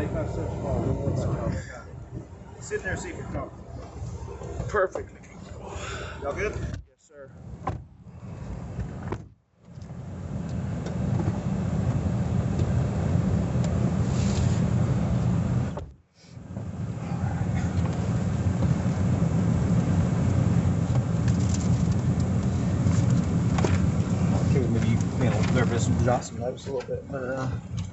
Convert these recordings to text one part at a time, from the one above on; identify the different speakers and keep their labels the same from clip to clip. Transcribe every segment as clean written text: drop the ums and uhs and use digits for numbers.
Speaker 1: make my steps fall. Sit there and see if you're comfortable.
Speaker 2: Perfect.
Speaker 1: Y'all good?
Speaker 2: Yes, sir.
Speaker 1: Okay, maybe you nervous and jot some notes a little bit.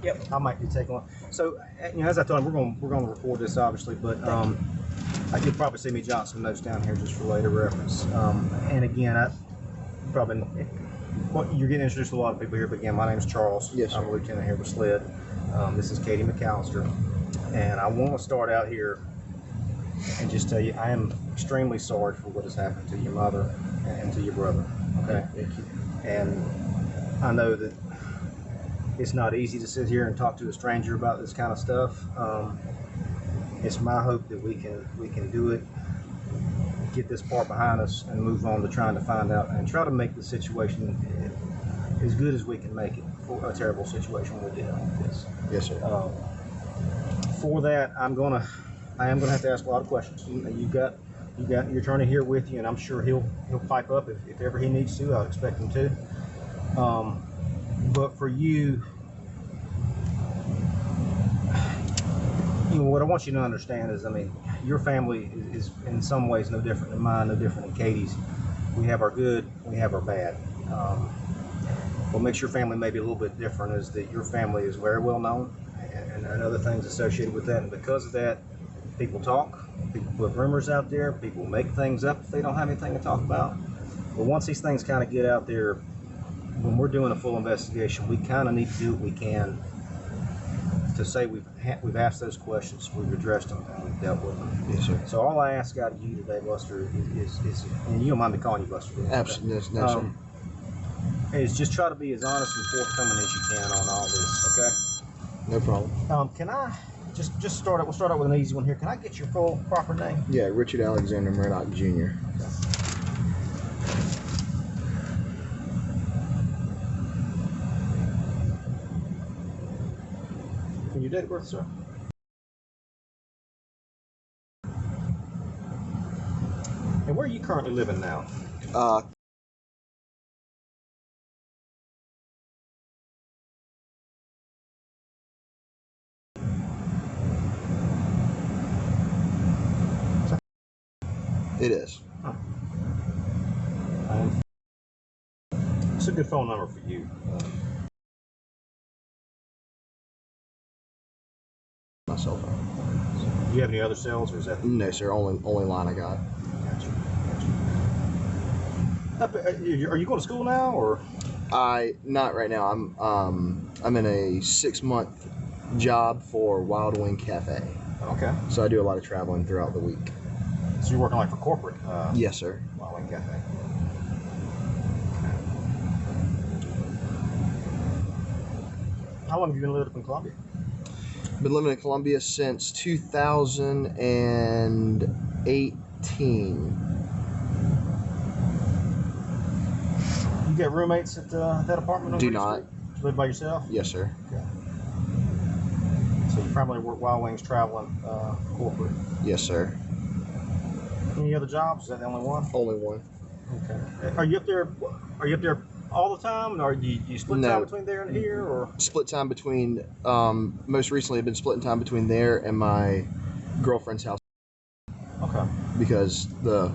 Speaker 1: Yep, I might be taking one. So, as I told him, we're going to record this obviously, but you'll probably see me jot some notes down here just for later reference. And again, you're getting introduced to a lot of people here, but again, my name is Charles.
Speaker 2: Yes, sir.
Speaker 1: I'm a lieutenant here with SLED. This is Katie McAllister, and I want to start out here and just tell you I am extremely sorry for what has happened to your mother and to your brother. Okay,
Speaker 2: Thank you.
Speaker 1: and I know that it's not easy to sit here and talk to a stranger about this kind of stuff. It's my hope that we can do it, get this part behind us, and move on to trying to find out and try to make the situation as good as we can make it for a terrible situation we're dealing with this.
Speaker 2: Yes, sir.
Speaker 1: For that, I am gonna have to ask a lot of questions. You've got your attorney here with you, and I'm sure he'll pipe up if ever he needs to. I expect him to. But for you, what I want you to understand is, I mean, your family is in some ways no different than mine, no different than Katie's. We have our good, we have our bad. What makes your family maybe a little bit different is that your family is very well known, and there are other things associated with that. And because of that, people talk, people put rumors out there, people make things up if they don't have anything to talk about. But once these things kind of get out there, when we're doing a full investigation, we kind of need to do what we can to say we've asked those questions, we've addressed them, and we've dealt with them.
Speaker 2: Yes, sir.
Speaker 1: So all I ask out of you today, Buster, is and you don't mind me calling you Buster, do you?
Speaker 2: Absolutely. No, sir.
Speaker 1: Is just try to be as honest and forthcoming as you can on all this, okay?
Speaker 2: No problem.
Speaker 1: Can I just start out? We'll start out with an easy one here. Can I get your full proper name?
Speaker 2: Yeah, Richard Alexander Murdaugh, Jr.
Speaker 1: And your date of birth, sir? And where are you currently living now?
Speaker 2: It is.
Speaker 1: Huh. It's a good phone number for you.
Speaker 2: My cell phone.
Speaker 1: Do you have any other cells, or is that?
Speaker 2: No, sir. Only line I got.
Speaker 1: Gotcha. Are you going to school now, or?
Speaker 2: Not right now. I'm in a 6-month job for Wild Wing Cafe.
Speaker 1: Okay.
Speaker 2: So I do a lot of traveling throughout the week.
Speaker 1: So you're working like for corporate?
Speaker 2: Yes, sir.
Speaker 1: Wild Wing Cafe. How long have you been living up in Columbia?
Speaker 2: Been living in Columbia since 2018.
Speaker 1: You got roommates at that apartment?
Speaker 2: Do not.
Speaker 1: You live by yourself?
Speaker 2: Yes, sir.
Speaker 1: Okay. So you primarily work Wild Wings traveling corporate?
Speaker 2: Yes, sir.
Speaker 1: Any other jobs? Is that the only one?
Speaker 2: Only one.
Speaker 1: Okay. Are you up there? All the time, or do you split time between there and here, or?
Speaker 2: Split time between. Most recently, I've been splitting time between there and my girlfriend's house.
Speaker 1: Okay.
Speaker 2: Because the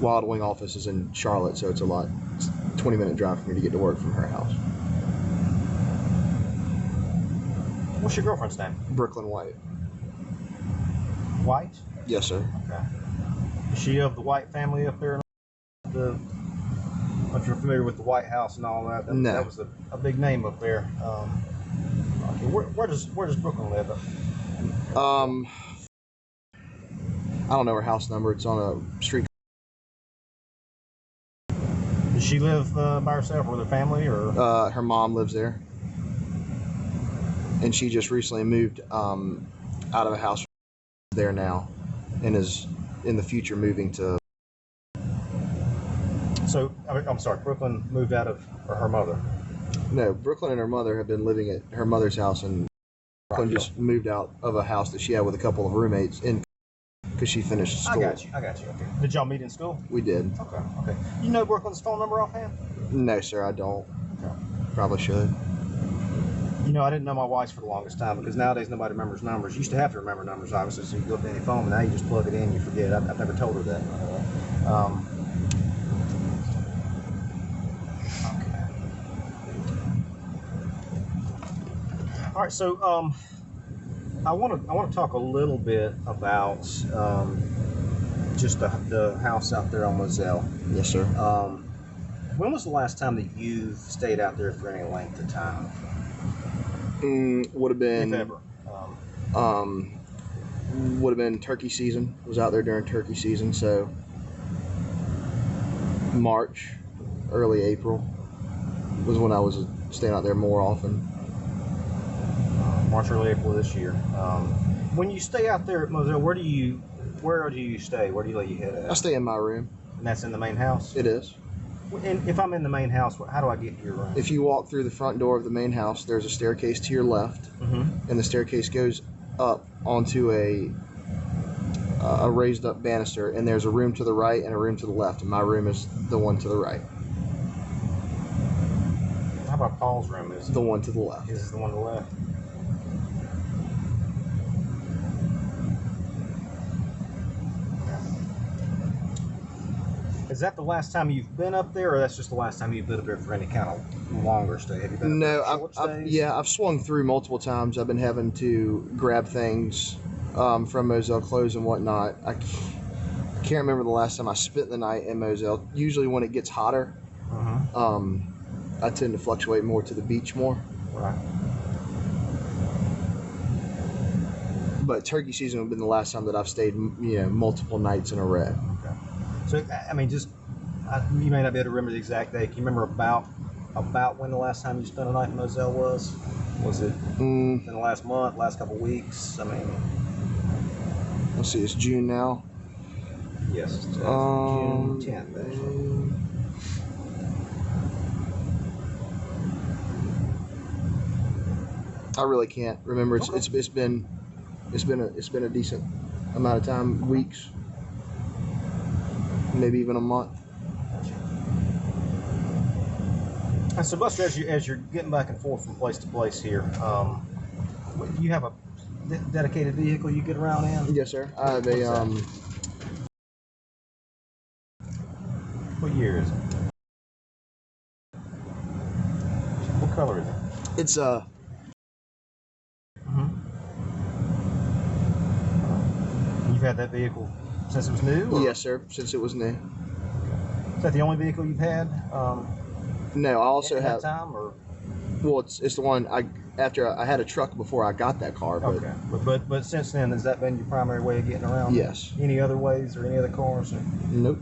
Speaker 2: Wild Wing office is in Charlotte, so it's a 20-minute drive for me to get to work from her house.
Speaker 1: What's your girlfriend's name?
Speaker 2: Brooklyn White.
Speaker 1: White?
Speaker 2: Yes, sir.
Speaker 1: Okay. Is she of the White family up there? If you're familiar with the White House and all that,
Speaker 2: No.
Speaker 1: That was a big name up there. Okay. Where does Brooklyn live?
Speaker 2: I don't know her house number. It's on a street.
Speaker 1: Does she live by herself or with her family, or?
Speaker 2: Her mom lives there, and she just recently moved out of a house there now, and is in the future moving to.
Speaker 1: So I'm sorry, Brooklyn moved out of, or her mother?
Speaker 2: No, Brooklyn and her mother have been living at her mother's house in Quinn just moved out of a house that she had with a couple of roommates in because she finished school.
Speaker 1: I got you. Okay. Did y'all meet in school?
Speaker 2: We did.
Speaker 1: Okay. You know Brooklyn's phone number offhand?
Speaker 2: No, sir, I don't.
Speaker 1: Okay.
Speaker 2: Probably should.
Speaker 1: You know, I didn't know my wife's for the longest time because nowadays nobody remembers numbers. You used to have to remember numbers, obviously, so you go up to any phone, but now you just plug it in, you forget. I've never told her that. Okay. All right, so I want to talk a little bit about just the house out there on Moselle.
Speaker 2: Yes, sir.
Speaker 1: When was the last time that you've stayed out there for any length of time?
Speaker 2: Would have been.
Speaker 1: If ever.
Speaker 2: Would have been turkey season. Was out there during turkey season, so March, early April was when I was staying out there more often.
Speaker 1: March, early April this year. When you stay out there at Moselle, where do you stay? Where do you lay your head at?
Speaker 2: I stay in my room.
Speaker 1: And that's in the main house?
Speaker 2: It is.
Speaker 1: And if I'm in the main house, how do I get to your room?
Speaker 2: If you walk through the front door of the main house, there's a staircase to your left, and the staircase goes up onto a raised up banister, and there's a room to the right and a room to the left, and my room is the one to the right.
Speaker 1: How about Paul's room? Is
Speaker 2: the one to the left.
Speaker 1: Is the one to the left? Is that the last time you've been up there, or that's just the last time you've been up there for any kind of longer stay? Have you been up there
Speaker 2: I've swung through multiple times. I've been having to grab things from Moselle, clothes and whatnot. I can't remember the last time I spent the night in Moselle. Usually when it gets hotter, I tend to fluctuate more to the beach more.
Speaker 1: Right.
Speaker 2: But turkey season would have been the last time that I've stayed, multiple nights in a row.
Speaker 1: Okay. So, I mean, you may not be able to remember the exact date. Can you remember about when the last time you spent a night in Moselle was? Was it in the last month, last couple of weeks? I mean,
Speaker 2: let's see, it's June now.
Speaker 1: Yes, it's June 10th, actually.
Speaker 2: I really can't remember. It's been a decent amount of time, weeks, maybe even a month.
Speaker 1: And so, Buster, as you're getting back and forth from place to place here, you have a dedicated vehicle you get around in?
Speaker 2: Yes, sir. I have a
Speaker 1: What year is it? What color is it?
Speaker 2: It's
Speaker 1: You've had that vehicle since it was new? Or?
Speaker 2: Yes, sir. Since it was new.
Speaker 1: Is that the only vehicle you've had?
Speaker 2: No, I also have.
Speaker 1: That time, or?
Speaker 2: Well, it's the one after I had a truck before I got that car. But,
Speaker 1: okay, but since then, has that been your primary way of getting around?
Speaker 2: Yes.
Speaker 1: Any other ways or any other cars? Or?
Speaker 2: Nope.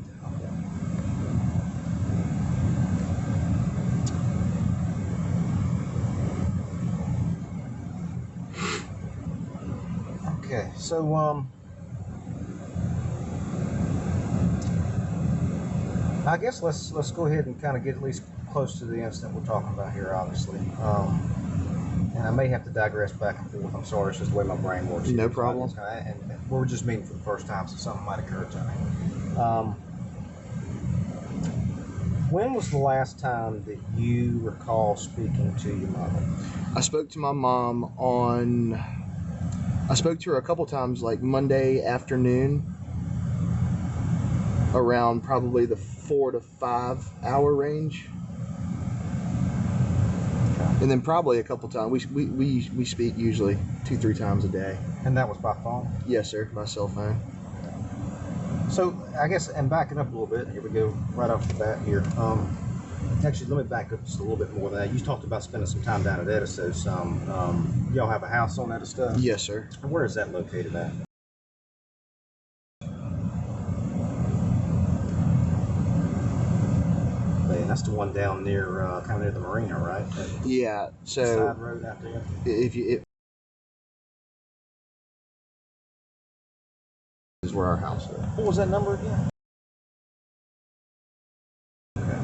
Speaker 1: Okay, so I guess let's go ahead and kind of get at least close to the incident we're talking about here, obviously. And I may have to digress back and forth. I'm sorry, it's just the way my brain works.
Speaker 2: No problem.
Speaker 1: And we're just meeting for the first time, so something might occur to me. When was the last time that you recall speaking to your mother?
Speaker 2: I spoke to my mom I spoke to her a couple times, like Monday afternoon, around probably the 4 to 5 hour range. And then probably a couple times. We speak usually 2-3 times a day.
Speaker 1: And that was by phone?
Speaker 2: Yes, sir. My cell phone.
Speaker 1: So I guess, and backing up a little bit, here we go right off the bat here. Actually, let me back up just a little bit more than that. You talked about spending some time down at Edisto's. Y'all have a house on Edisto?
Speaker 2: Yes, sir.
Speaker 1: Where is that located at? And that's the one down near, kind of near the marina, right?
Speaker 2: Yeah. So
Speaker 1: side road out there.
Speaker 2: Is where our house is.
Speaker 1: What was that number again? Okay.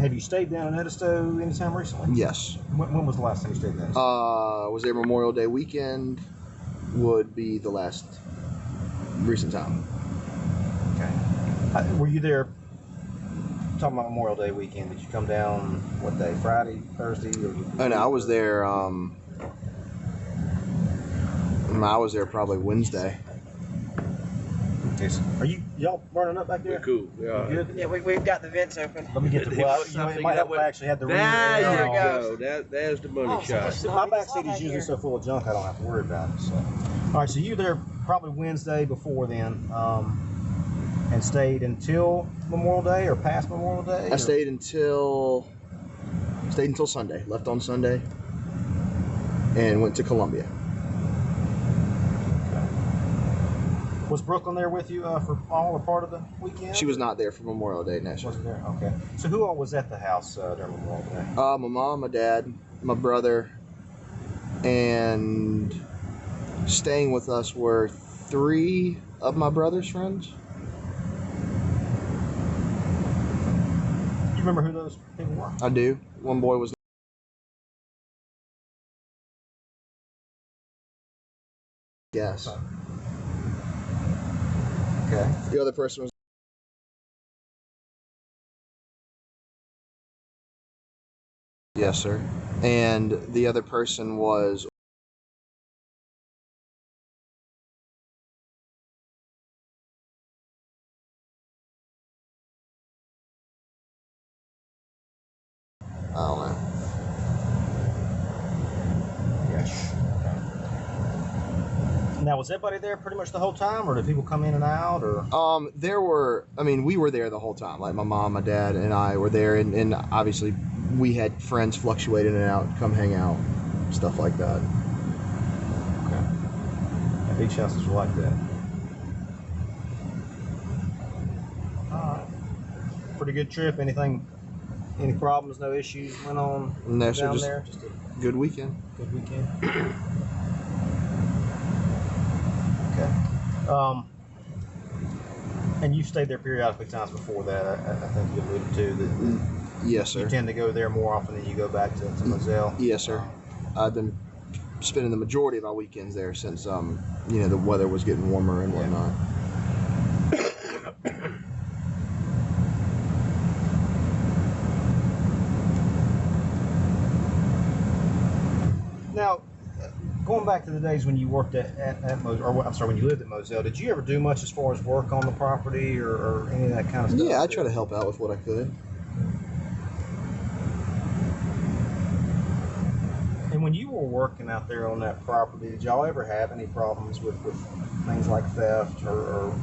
Speaker 1: Have you stayed down in Edisto anytime recently?
Speaker 2: Yes.
Speaker 1: When was the last time you stayed down?
Speaker 2: Was there Memorial Day weekend? Would be the last recent time.
Speaker 1: Okay. Were you there? Talking about Memorial Day weekend, did you come down what day? Friday, Thursday?
Speaker 2: Oh no, I was there. I was there probably Wednesday.
Speaker 1: Okay, so are y'all burning up back there?
Speaker 3: We're cool. Yeah.
Speaker 1: You good?
Speaker 4: Yeah, we've got the vents open.
Speaker 1: Let me get the. Well, you know, it might help if I actually had the.
Speaker 3: There
Speaker 1: ring.
Speaker 3: you
Speaker 4: There
Speaker 3: go. There's the money
Speaker 4: Oh,
Speaker 3: shot.
Speaker 4: so
Speaker 1: My back seat is usually so full of junk I don't have to worry about it. So, all right. So you there probably Wednesday before then, and stayed until Memorial Day or past Memorial Day.
Speaker 2: I stayed until Sunday. Left on Sunday, and went to Columbia.
Speaker 1: Was Brooklyn there with you for all or part of the weekend?
Speaker 2: She was not there for Memorial Day. No,
Speaker 1: She wasn't there. Okay. So who all was at the house during Memorial Day?
Speaker 2: my mom, my dad, my brother, and staying with us were 3 of my brother's friends.
Speaker 1: You remember who those people were?
Speaker 2: I do. One boy was. Yes.
Speaker 1: Okay.
Speaker 2: The other person was. Yes, sir. And the other person was. I don't know.
Speaker 1: Yes. Now, was everybody there pretty much the whole time, or did people come in and out, or?
Speaker 2: We were there the whole time. Like my mom, my dad, and I were there, and obviously we had friends fluctuate in and out, come hang out, stuff like that.
Speaker 1: Okay. And beach houses were like that. All right. Pretty good trip. Any problems, no issues went on
Speaker 2: No, sir,
Speaker 1: down
Speaker 2: just
Speaker 1: there? Just a
Speaker 2: good weekend.
Speaker 1: good weekend. Okay. And you've stayed there periodically times before that. I think you alluded to that.
Speaker 2: Yes, sir.
Speaker 1: You tend to go there more often than you go back to Moselle.
Speaker 2: Yes, sir. I've been spending the majority of my weekends there since the weather was getting warmer and whatnot.
Speaker 1: Now, going back to the days when you worked at Moselle, or I'm sorry, when you lived at Moselle, did you ever do much as far as work on the property or any of that kind of stuff?
Speaker 2: Yeah, I try to help out with what I could.
Speaker 1: And when you were working out there on that property, did y'all ever have any problems with things like theft or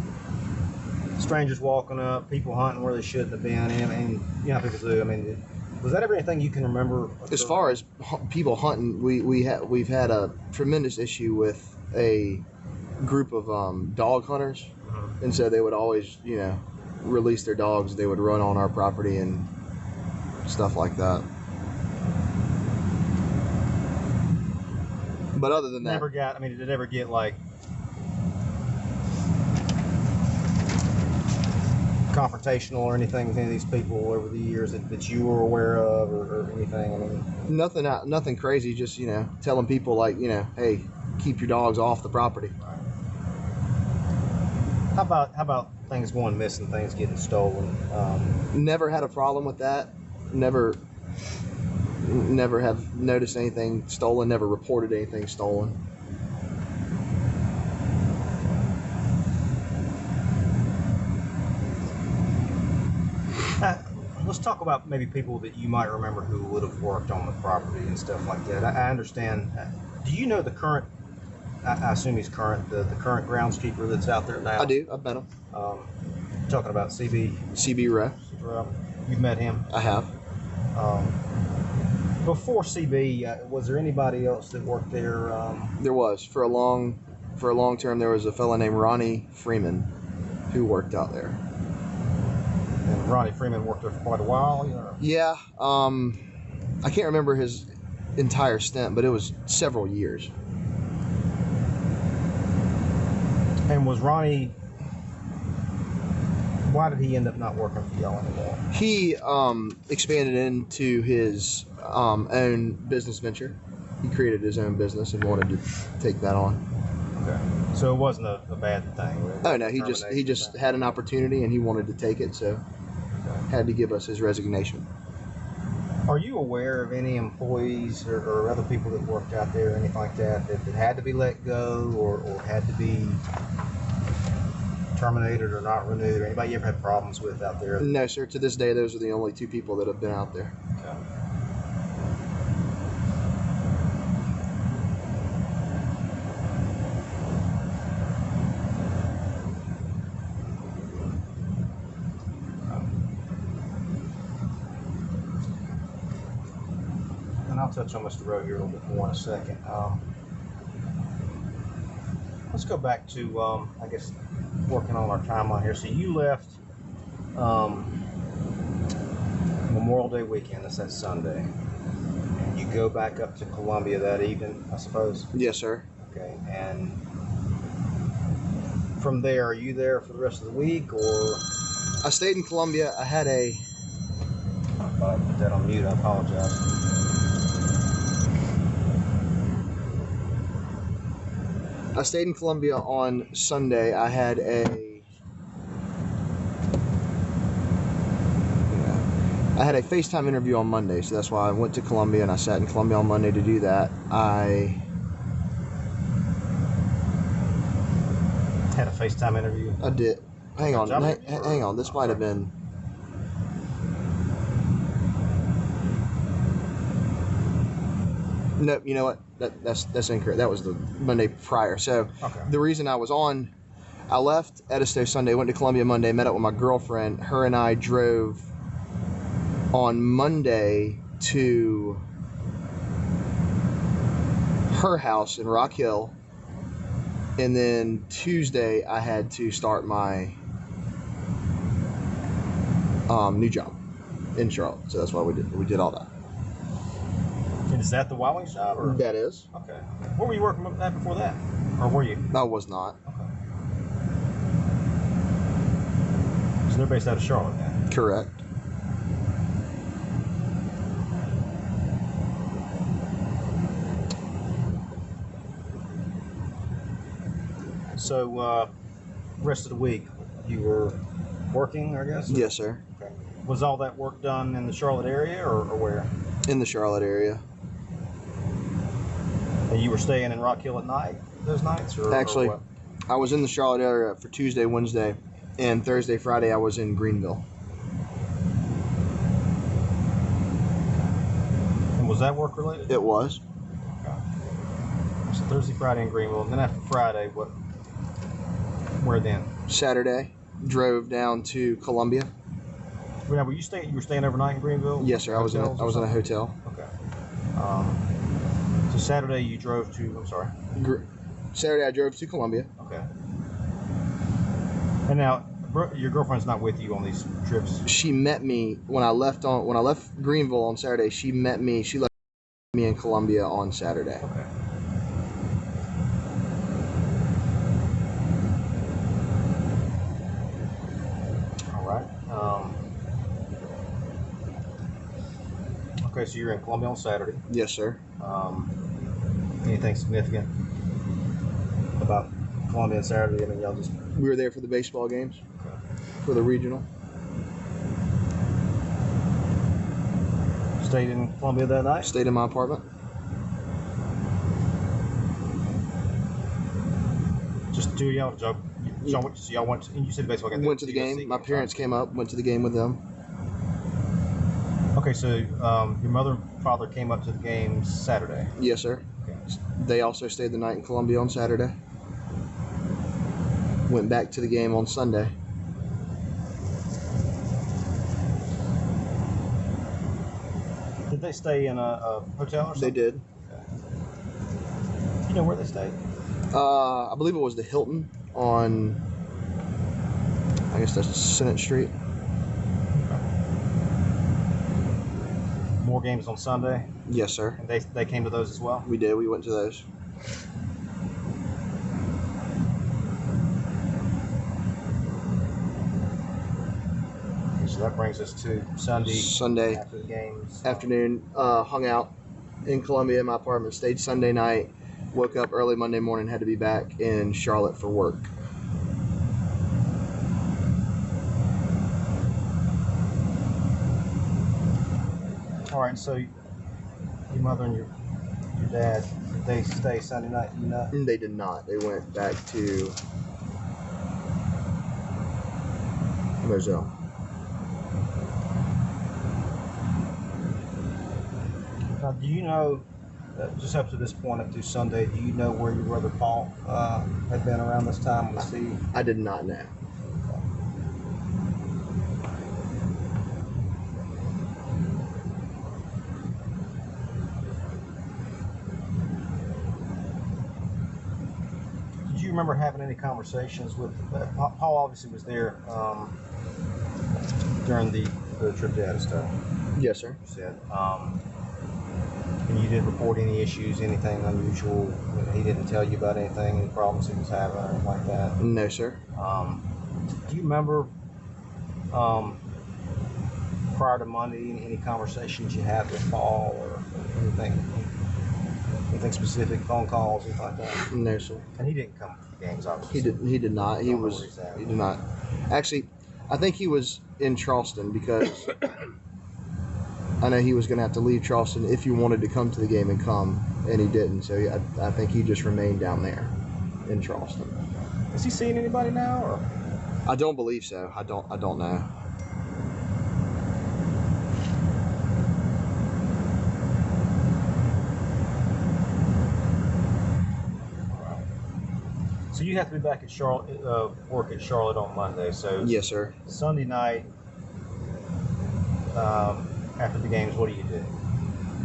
Speaker 1: strangers walking up, people hunting where they shouldn't have been? And you know how people do. I mean, was that ever anything you can remember?
Speaker 2: As far as people hunting, we've had a tremendous issue with a group of dog hunters, and so they would always, release their dogs. They would run on our property and stuff like that. But other than that,
Speaker 1: did it ever get like confrontational or anything with any of these people over the years that you were aware of or anything? I mean,
Speaker 2: nothing crazy. Just telling people like hey, keep your dogs off the property.
Speaker 1: How about things going missing, things getting stolen?
Speaker 2: Never had a problem with that. Never have noticed anything stolen. Never reported anything stolen.
Speaker 1: Let's talk about maybe people that you might remember who would have worked on the property and stuff like that. I understand. Do you know the current? I assume he's current. The current groundskeeper that's out there now.
Speaker 2: I do. I've met him.
Speaker 1: Talking about
Speaker 2: CB Rowe.
Speaker 1: You've met him.
Speaker 2: I have.
Speaker 1: Before CB, was there anybody else that worked there?
Speaker 2: There was for a long term. There was a fellow named Ronnie Freeman who worked out there.
Speaker 1: And Ronnie Freeman worked there for quite a while.
Speaker 2: Yeah. I can't remember his entire stint, but it was several years.
Speaker 1: And was Ronnie Why did he end up not working for y'all anymore?
Speaker 2: He expanded into his own business venture. He created his own business and wanted to take that on.
Speaker 1: Okay. So it wasn't a bad thing. Right?
Speaker 2: Oh no, he just had an opportunity and he wanted to take it, so had to give us his resignation.
Speaker 1: Are you aware of any employees or other people that worked out there or anything like that had to be let go or had to be terminated or not renewed, or anybody you ever had problems with out there?
Speaker 2: No, sir. To this day, those are the only two people that have been out there.
Speaker 1: Okay. And I'll touch on Mr. Rowe here a little bit more in a second. Let's go back to, I guess, working on our timeline here. So you left Memorial Day weekend, that's that Sunday. And you go back up to Columbia that evening, I suppose?
Speaker 2: Yes, sir.
Speaker 1: Okay, and from there, are you there for the rest of the week, or?
Speaker 2: I stayed in Columbia. I had a...
Speaker 1: I put that on mute, I apologize.
Speaker 2: I stayed in Columbia on Sunday. I had a FaceTime interview on Monday, so that's why I went to Columbia and I sat in Columbia on Monday to do that. I
Speaker 1: Had a FaceTime interview?
Speaker 2: I did. Hang on. Hang on. This might have been... No, you know what? That's incorrect. That was the Monday prior. So
Speaker 1: Okay.
Speaker 2: the reason I left Edisto Sunday, went to Columbia Monday, met up with my girlfriend. Her and I drove on Monday to her house in Rock Hill, and then Tuesday I had to start my new job in Charlotte. So that's why we did all that.
Speaker 1: And is that the Wild Wings job? Or?
Speaker 2: That is.
Speaker 1: Okay. Where were you working at before that? Or were you?
Speaker 2: I was not.
Speaker 1: Okay. So they're based out of Charlotte then?
Speaker 2: Correct.
Speaker 1: So, rest of the week, you were working, I guess?
Speaker 2: Yes, sir.
Speaker 1: Okay. Was all that work done in the Charlotte area or where?
Speaker 2: In the Charlotte area.
Speaker 1: And you were staying in Rock Hill at night, those nights?
Speaker 2: Actually,
Speaker 1: or what?
Speaker 2: I was in the Charlotte area for Tuesday, Wednesday, and Thursday, Friday I was in Greenville.
Speaker 1: And was that work related?
Speaker 2: It was.
Speaker 1: Okay. So Thursday, Friday in Greenville, and then after Friday, where then?
Speaker 2: Saturday, drove down to Columbia.
Speaker 1: Now, you were staying overnight in Greenville?
Speaker 2: Yes, sir. I was in a hotel.
Speaker 1: Okay. So Saturday you drove to, I'm sorry.
Speaker 2: Saturday I drove to Columbia.
Speaker 1: Okay. And now, your girlfriend's not with you on these trips?
Speaker 2: She met me when I left Greenville on Saturday. She left me in Columbia on Saturday.
Speaker 1: Okay. All right. Okay, so you're in Columbia on Saturday.
Speaker 2: Yes, sir.
Speaker 1: Anything significant about Columbia and Saturday? I mean, y'all just...
Speaker 2: We were there for the baseball games.
Speaker 1: Okay.
Speaker 2: For the regional.
Speaker 1: Stayed in Columbia that night?
Speaker 2: Stayed in my apartment.
Speaker 1: Just two of y'all? So y'all went to, you said the baseball game?
Speaker 2: Went to the game. My parents came up, went to the game with them.
Speaker 1: Okay, so your mother and father came up to the game Saturday?
Speaker 2: Yes, sir.
Speaker 1: Okay.
Speaker 2: They also stayed the night in Columbia on Saturday. Went back to the game on Sunday.
Speaker 1: Did they stay in a hotel or something?
Speaker 2: They did.
Speaker 1: Okay. You know where they stayed?
Speaker 2: I believe it was the Hilton on, I guess that's Senate Street.
Speaker 1: More games on Sunday?
Speaker 2: Yes, sir.
Speaker 1: And they came to those as well?
Speaker 2: We did. We went to those.
Speaker 1: So that brings us to Sunday after the games.
Speaker 2: Afternoon. Hung out in Columbia in my apartment. Stayed Sunday night. Woke up early Monday morning. Had to be back in Charlotte for work.
Speaker 1: All right. So your mother and your dad, did they stay Sunday night? You know?
Speaker 2: They did not. They went back to Moselle.
Speaker 1: Now, do you know, just up to this point, up to Sunday, do you know where your brother Paul had been around this time? Was he?
Speaker 2: I did not know.
Speaker 1: Did you remember having any conversations with Paul? Obviously was there during the trip to Edisto.
Speaker 2: Yes, sir.
Speaker 1: You said. And you didn't report any issues, anything unusual. He didn't tell you about anything, any problems he was having, or anything like that.
Speaker 2: No, sir.
Speaker 1: Do you remember prior to Monday any conversations you had with Paul or anything specific, phone calls, anything like that?
Speaker 2: No, sir.
Speaker 1: And he didn't come to the games, obviously.
Speaker 2: He did not. He did not. Actually, I think he was in Charleston because I know he was going to have to leave Charleston if he wanted to come to the game and come, and he didn't. So I think he just remained down there in Charleston.
Speaker 1: Is he seeing anybody now, or?
Speaker 2: I don't believe so. I don't know.
Speaker 1: So you have to be back at Charlotte, work at Charlotte on Monday. So
Speaker 2: Yes, sir.
Speaker 1: Sunday night, after the games, what do you do?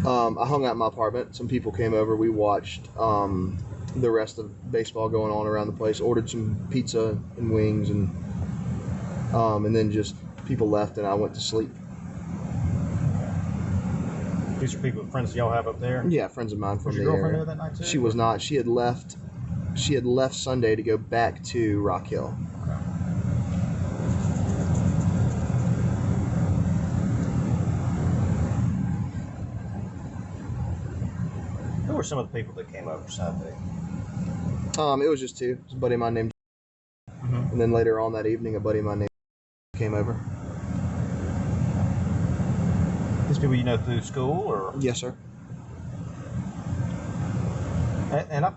Speaker 2: I hung out in my apartment. Some people came over. We watched the rest of baseball going on around the place. Ordered some pizza and wings, and then just people left, and I went to sleep.
Speaker 1: These are people, friends y'all have up there?
Speaker 2: Yeah, friends of mine from
Speaker 1: Was
Speaker 2: the
Speaker 1: your girlfriend
Speaker 2: area.
Speaker 1: there that night too?
Speaker 2: She was not. She had left. She had left Sunday to go back to Rock Hill.
Speaker 1: Who were some of the people that came over Sunday?
Speaker 2: It was just two. It was a buddy of mine named, and then later on that evening, a buddy of mine named came over.
Speaker 1: These people you know through school, or?
Speaker 2: Yes, sir.
Speaker 1: And I'm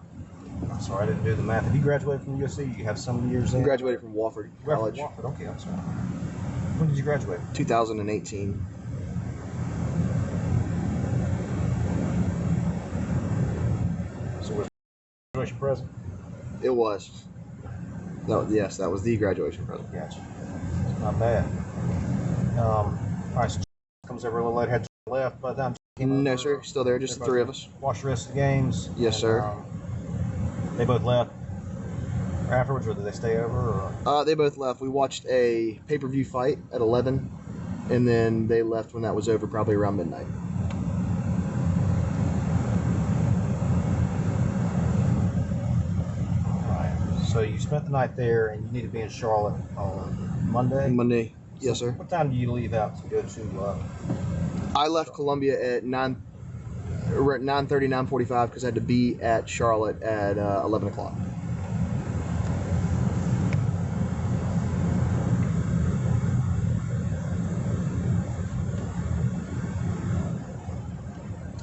Speaker 1: sorry, I didn't do the math. Have you graduated from USC? You have some years in?
Speaker 2: I graduated from Wofford College.
Speaker 1: Wofford. Okay, I'm sorry. When did you graduate?
Speaker 2: 2018.
Speaker 1: So was graduation present?
Speaker 2: It was. Yes, that was the graduation present.
Speaker 1: Gotcha. Not bad. All right, so comes over a little later. Had left, but then
Speaker 2: No, sir. Still there. Just the three of us.
Speaker 1: Watch the rest of the games.
Speaker 2: Yes, sir.
Speaker 1: They both left afterwards, or did they stay over? Or?
Speaker 2: They both left. We watched a pay-per-view fight at 11, and then they left when that was over, probably around midnight.
Speaker 1: All right. So you spent the night there, and you need to be in Charlotte on Monday?
Speaker 2: Monday. Yes, sir.
Speaker 1: What time do you leave out to go to?
Speaker 2: I left Columbia at 9:30, 9:45 because I had to be at Charlotte at 11 o'clock.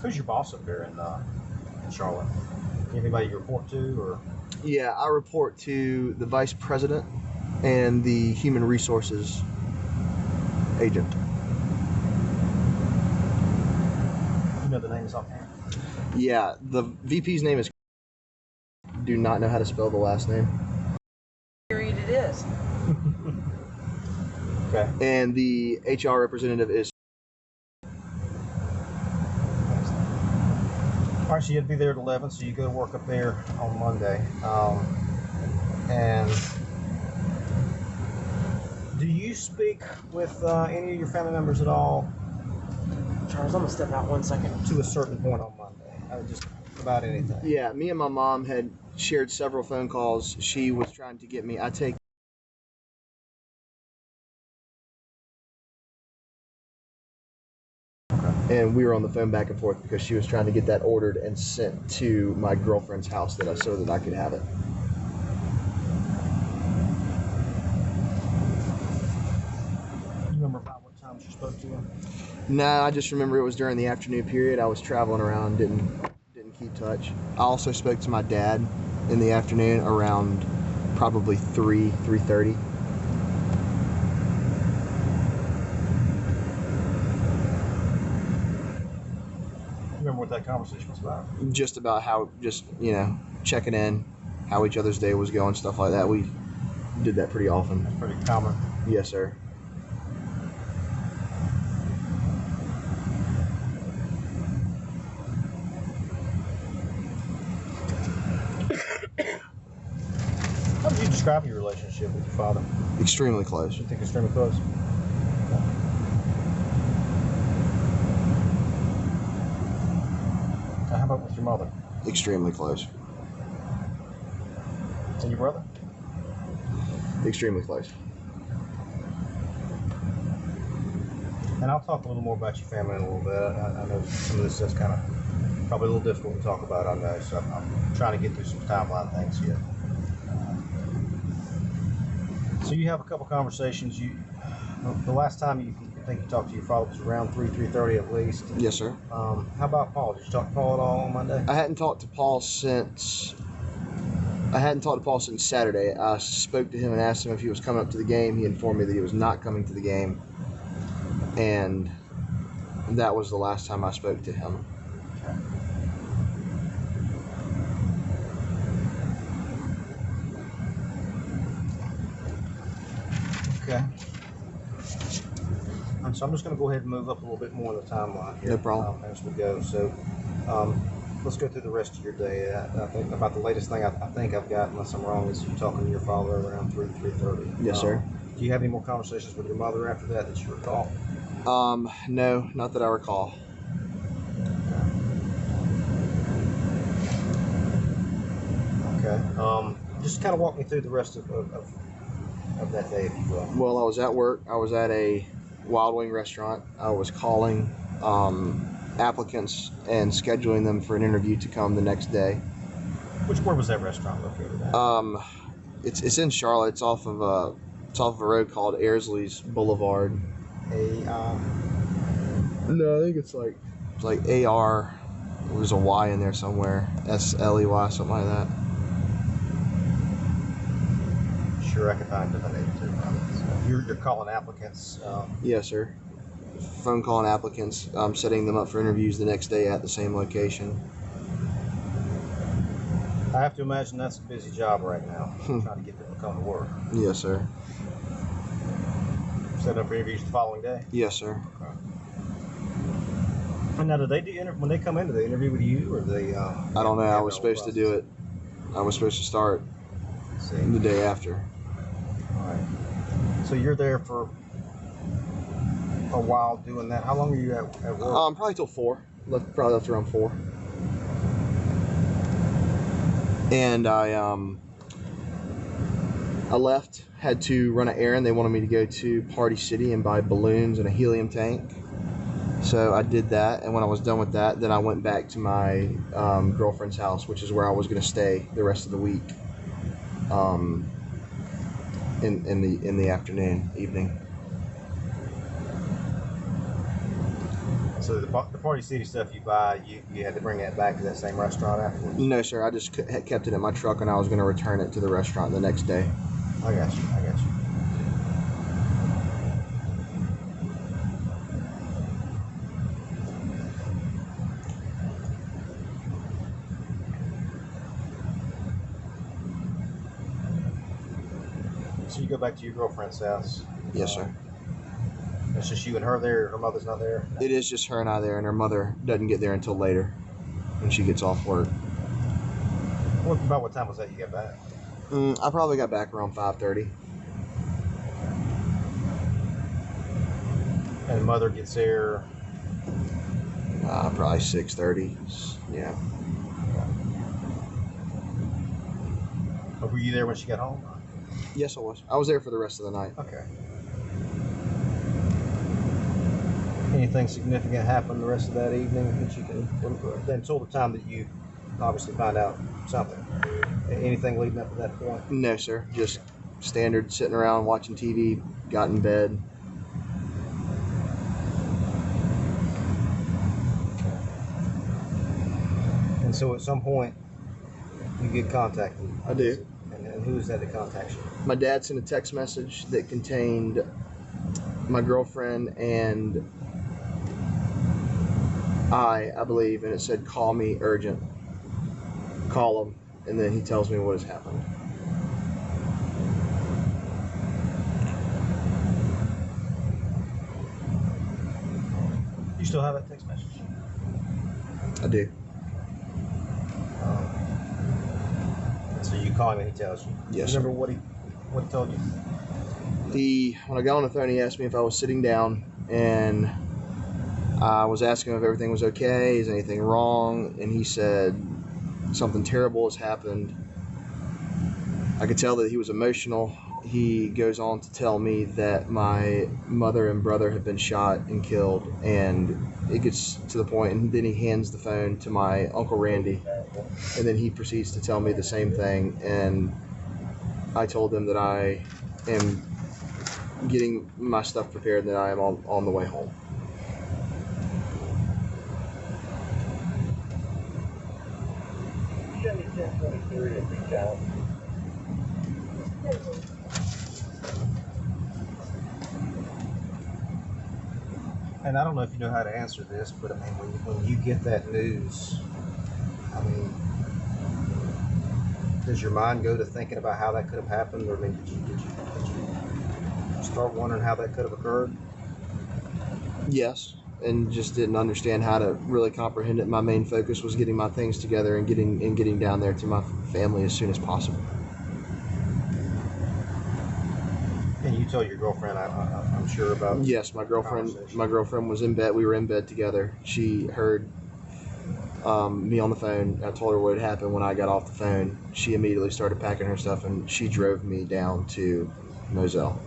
Speaker 1: Who's your boss up there in Charlotte? Anybody you report to, or?
Speaker 2: Yeah, I report to the vice president and the human resources agent.
Speaker 1: You know the names offhand?
Speaker 2: Yeah, the VP's name is. Do not know how to spell the last name.
Speaker 3: Period it is.
Speaker 1: Okay.
Speaker 2: And the HR representative is.
Speaker 1: All right, so you had to be there at 11, so you go to work up there on Monday. And do you speak with any of your family members at all?
Speaker 3: Charles, I'm gonna step out 1 second.
Speaker 1: To a certain point on Monday, just about anything.
Speaker 2: Yeah, me and my mom had shared several phone calls. She was trying to get me. I take and we were on the phone back and forth because she was trying to get that ordered and sent to my girlfriend's house so that I could have it.
Speaker 1: You remember about what time she spoke to him?
Speaker 2: No, I just remember it was during the afternoon period. I was traveling around, didn't keep touch. I also spoke to my dad in the afternoon around probably 3:30.
Speaker 1: You remember what that conversation was about?
Speaker 2: Just about how, checking in, how each other's day was going, stuff like that. We did that pretty often.
Speaker 1: That's pretty common.
Speaker 2: Yes, sir.
Speaker 1: How would you describe your relationship with your father?
Speaker 2: Extremely close.
Speaker 1: You think extremely close? How about with your mother?
Speaker 2: Extremely close.
Speaker 1: And your brother?
Speaker 2: Extremely close.
Speaker 1: And I'll talk a little more about your family in a little bit. I know some of this stuff's kind of probably a little difficult to talk about, I know, so I'm trying to get through some timeline things here. So you have a couple conversations. The last time you think you talked to your father was around 3:30 at least.
Speaker 2: Yes, sir.
Speaker 1: How about Paul? Did you talk to Paul at all on Monday?
Speaker 2: I hadn't talked to Paul since Saturday. I spoke to him and asked him if he was coming up to the game. He informed me that he was not coming to the game, and that was the last time I spoke to him.
Speaker 1: Okay. So I'm just going to go ahead and move up a little bit more in the timeline here.
Speaker 2: No problem.
Speaker 1: As we go. So let's go through the rest of your day. I think about the latest thing I think I've got, unless I'm wrong, is you talking to your father around 3:30.
Speaker 2: Yes, sir.
Speaker 1: Do you have any more conversations with your mother after that you recall?
Speaker 2: No, not that I recall.
Speaker 1: Okay. Just kind of walk me through the rest of that day, if you will.
Speaker 2: Well, I was at work. I was at a Wild Wing restaurant. I was calling applicants and scheduling them for an interview to come the next day.
Speaker 1: Where was that restaurant located at?
Speaker 2: It's in Charlotte. It's off of a road called Airsley's Boulevard. No, I think it's like AR. There's a Y in there somewhere. SLEY, something like that.
Speaker 1: Sure, I can find it if I need to. You're calling applicants.
Speaker 2: Yes, sir. Phone calling applicants, setting them up for interviews the next day at the same location.
Speaker 1: I have to imagine that's a busy job right now, trying to get people to come to work.
Speaker 2: Yes, sir.
Speaker 1: Set up interviews the following day?
Speaker 2: Yes, sir.
Speaker 1: Okay. And now, do they when they come in, do they interview with you, or do they?
Speaker 2: I don't know. I was supposed to do it. I was supposed to start the day after.
Speaker 1: All right. So you're there for a while doing that. How long are you at work?
Speaker 2: Probably till 4. Probably left around 4. And I left. Had to run an errand. They wanted me to go to Party City and buy balloons and a helium tank. So I did that, and when I was done with that, then I went back to my girlfriend's house, which is where I was going to stay the rest of the week. In the evening.
Speaker 1: So the Party City stuff you buy, you had to bring that back to that same restaurant afterwards?
Speaker 2: No, sir. I just kept it at my truck, and I was going to return it to the restaurant the next day.
Speaker 1: I got you. So you go back to your girlfriend's house?
Speaker 2: Yes, sir.
Speaker 1: It's just you and her there. Her mother's not there?
Speaker 2: It is just her and I there, and her mother doesn't get there until later when she gets off work.
Speaker 1: About what time was that you got back?
Speaker 2: I probably got back around 5:30.
Speaker 1: And mother gets there?
Speaker 2: Probably 6:30. Yeah.
Speaker 1: Were you there when she got home?
Speaker 2: Yes, I was. I was there for the rest of the night.
Speaker 1: Okay. anything significant happen the rest of that evening that you can, until the time that you obviously find out something? Anything leading up to that point?
Speaker 2: No, sir. Just standard sitting around watching TV, got in bed.
Speaker 1: And so at some point, you get contacted.
Speaker 2: I do.
Speaker 1: And who is that that contacts you?
Speaker 2: My dad sent a text message that contained my girlfriend and I believe, and it said, "Call me urgent." Call him, and then he tells me what has happened.
Speaker 1: You still have that text message?
Speaker 2: I do.
Speaker 1: So you call him and he tells you.
Speaker 2: Yes,
Speaker 1: You remember what he told you?
Speaker 2: When I got on the phone, he asked me if I was sitting down, and I was asking him if everything was okay, is anything wrong, and he said something terrible has happened. I could tell that he was emotional. He goes on to tell me that my mother and brother have been shot and killed, and it gets to the point, and then he hands the phone to my Uncle Randy, and then he proceeds to tell me the same thing, and I told him that I am getting my stuff prepared and that I am on the way home.
Speaker 1: And I don't know if you know how to answer this, but I mean, when you get that news, I mean, does your mind go to thinking about how that could have happened, or I mean, did you start wondering how that could have occurred?
Speaker 2: Yes, and just didn't understand how to really comprehend it. My main focus was getting my things together and getting down there to my family as soon as possible.
Speaker 1: And you told your girlfriend, I'm sure about.
Speaker 2: Yes, my girlfriend was in bed. We were in bed together. She heard me on the phone. I told her what had happened. When I got off the phone, she immediately started packing her stuff, and she drove me down to Moselle.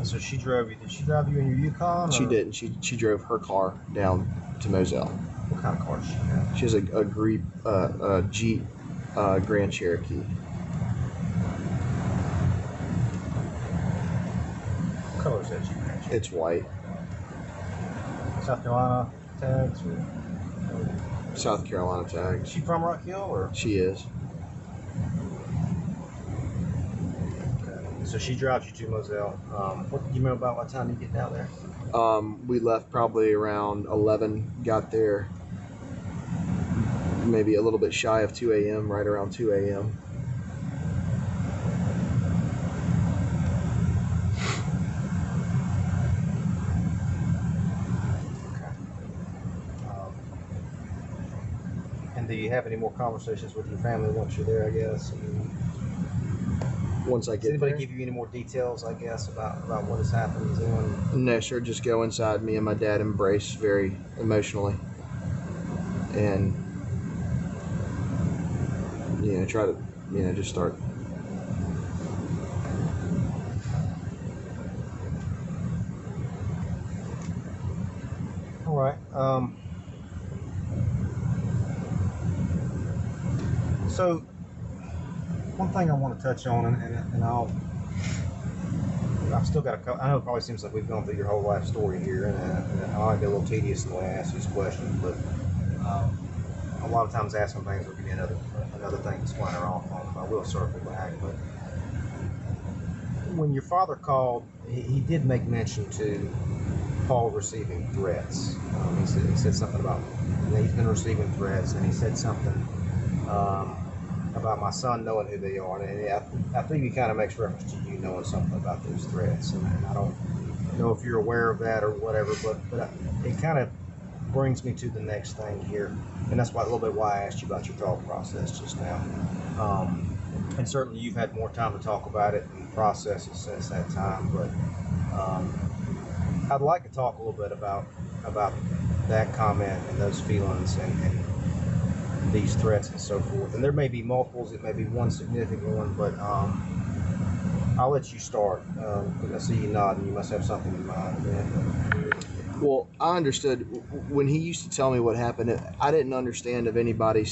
Speaker 1: So she drove you. Did she drive you in your Yukon?
Speaker 2: She didn't. She drove her car down to Moselle.
Speaker 1: What kind of car does she have?
Speaker 2: She has a Jeep Grand Cherokee.
Speaker 1: What color is that Jeep?
Speaker 2: It's white.
Speaker 1: South Carolina tags? Or...
Speaker 2: South Carolina tag.
Speaker 1: Is she from Rock Hill, or?
Speaker 2: She is.
Speaker 1: So she drives you to Moselle. What do you remember about what time you get down there?
Speaker 2: We left probably around 11. Got there maybe a little bit shy of 2 a.m. Right around 2 a.m.
Speaker 1: And do you have any more conversations with your family once you're there, I guess? I mean,
Speaker 2: Once I
Speaker 1: does
Speaker 2: get
Speaker 1: anybody
Speaker 2: there.
Speaker 1: give you any more details, I guess, about what has happened? Is anyone...
Speaker 2: No, sir. Just go inside. Me and my dad embrace very emotionally, and try to just start.
Speaker 1: All right. So one thing I want to touch on, and I've still got I know it probably seems like we've gone through your whole life story here, and I might be a little tedious in the way I ask these questions, but a lot of times asking things will give me another thing to splinter off on. I will circle back, but when your father called, he did make mention to Paul receiving threats. He said something about he's been receiving threats, and he said something about my son knowing who they are, and I think he kind of makes reference to you knowing something about those threats, and I don't know if you're aware of that or whatever, but it kind of brings me to the next thing here, and that's why a little bit why I asked you about your thought process just now. And certainly you've had more time to talk about it and process it since that time, but I'd like to talk a little bit about that comment and those feelings, and these threats and so forth. And there may be multiples, it may be one significant one, but I'll let you start. I see you nodding. You must have something in mind. Man.
Speaker 2: Well, I understood when he used to tell me what happened. I didn't understand of anybody,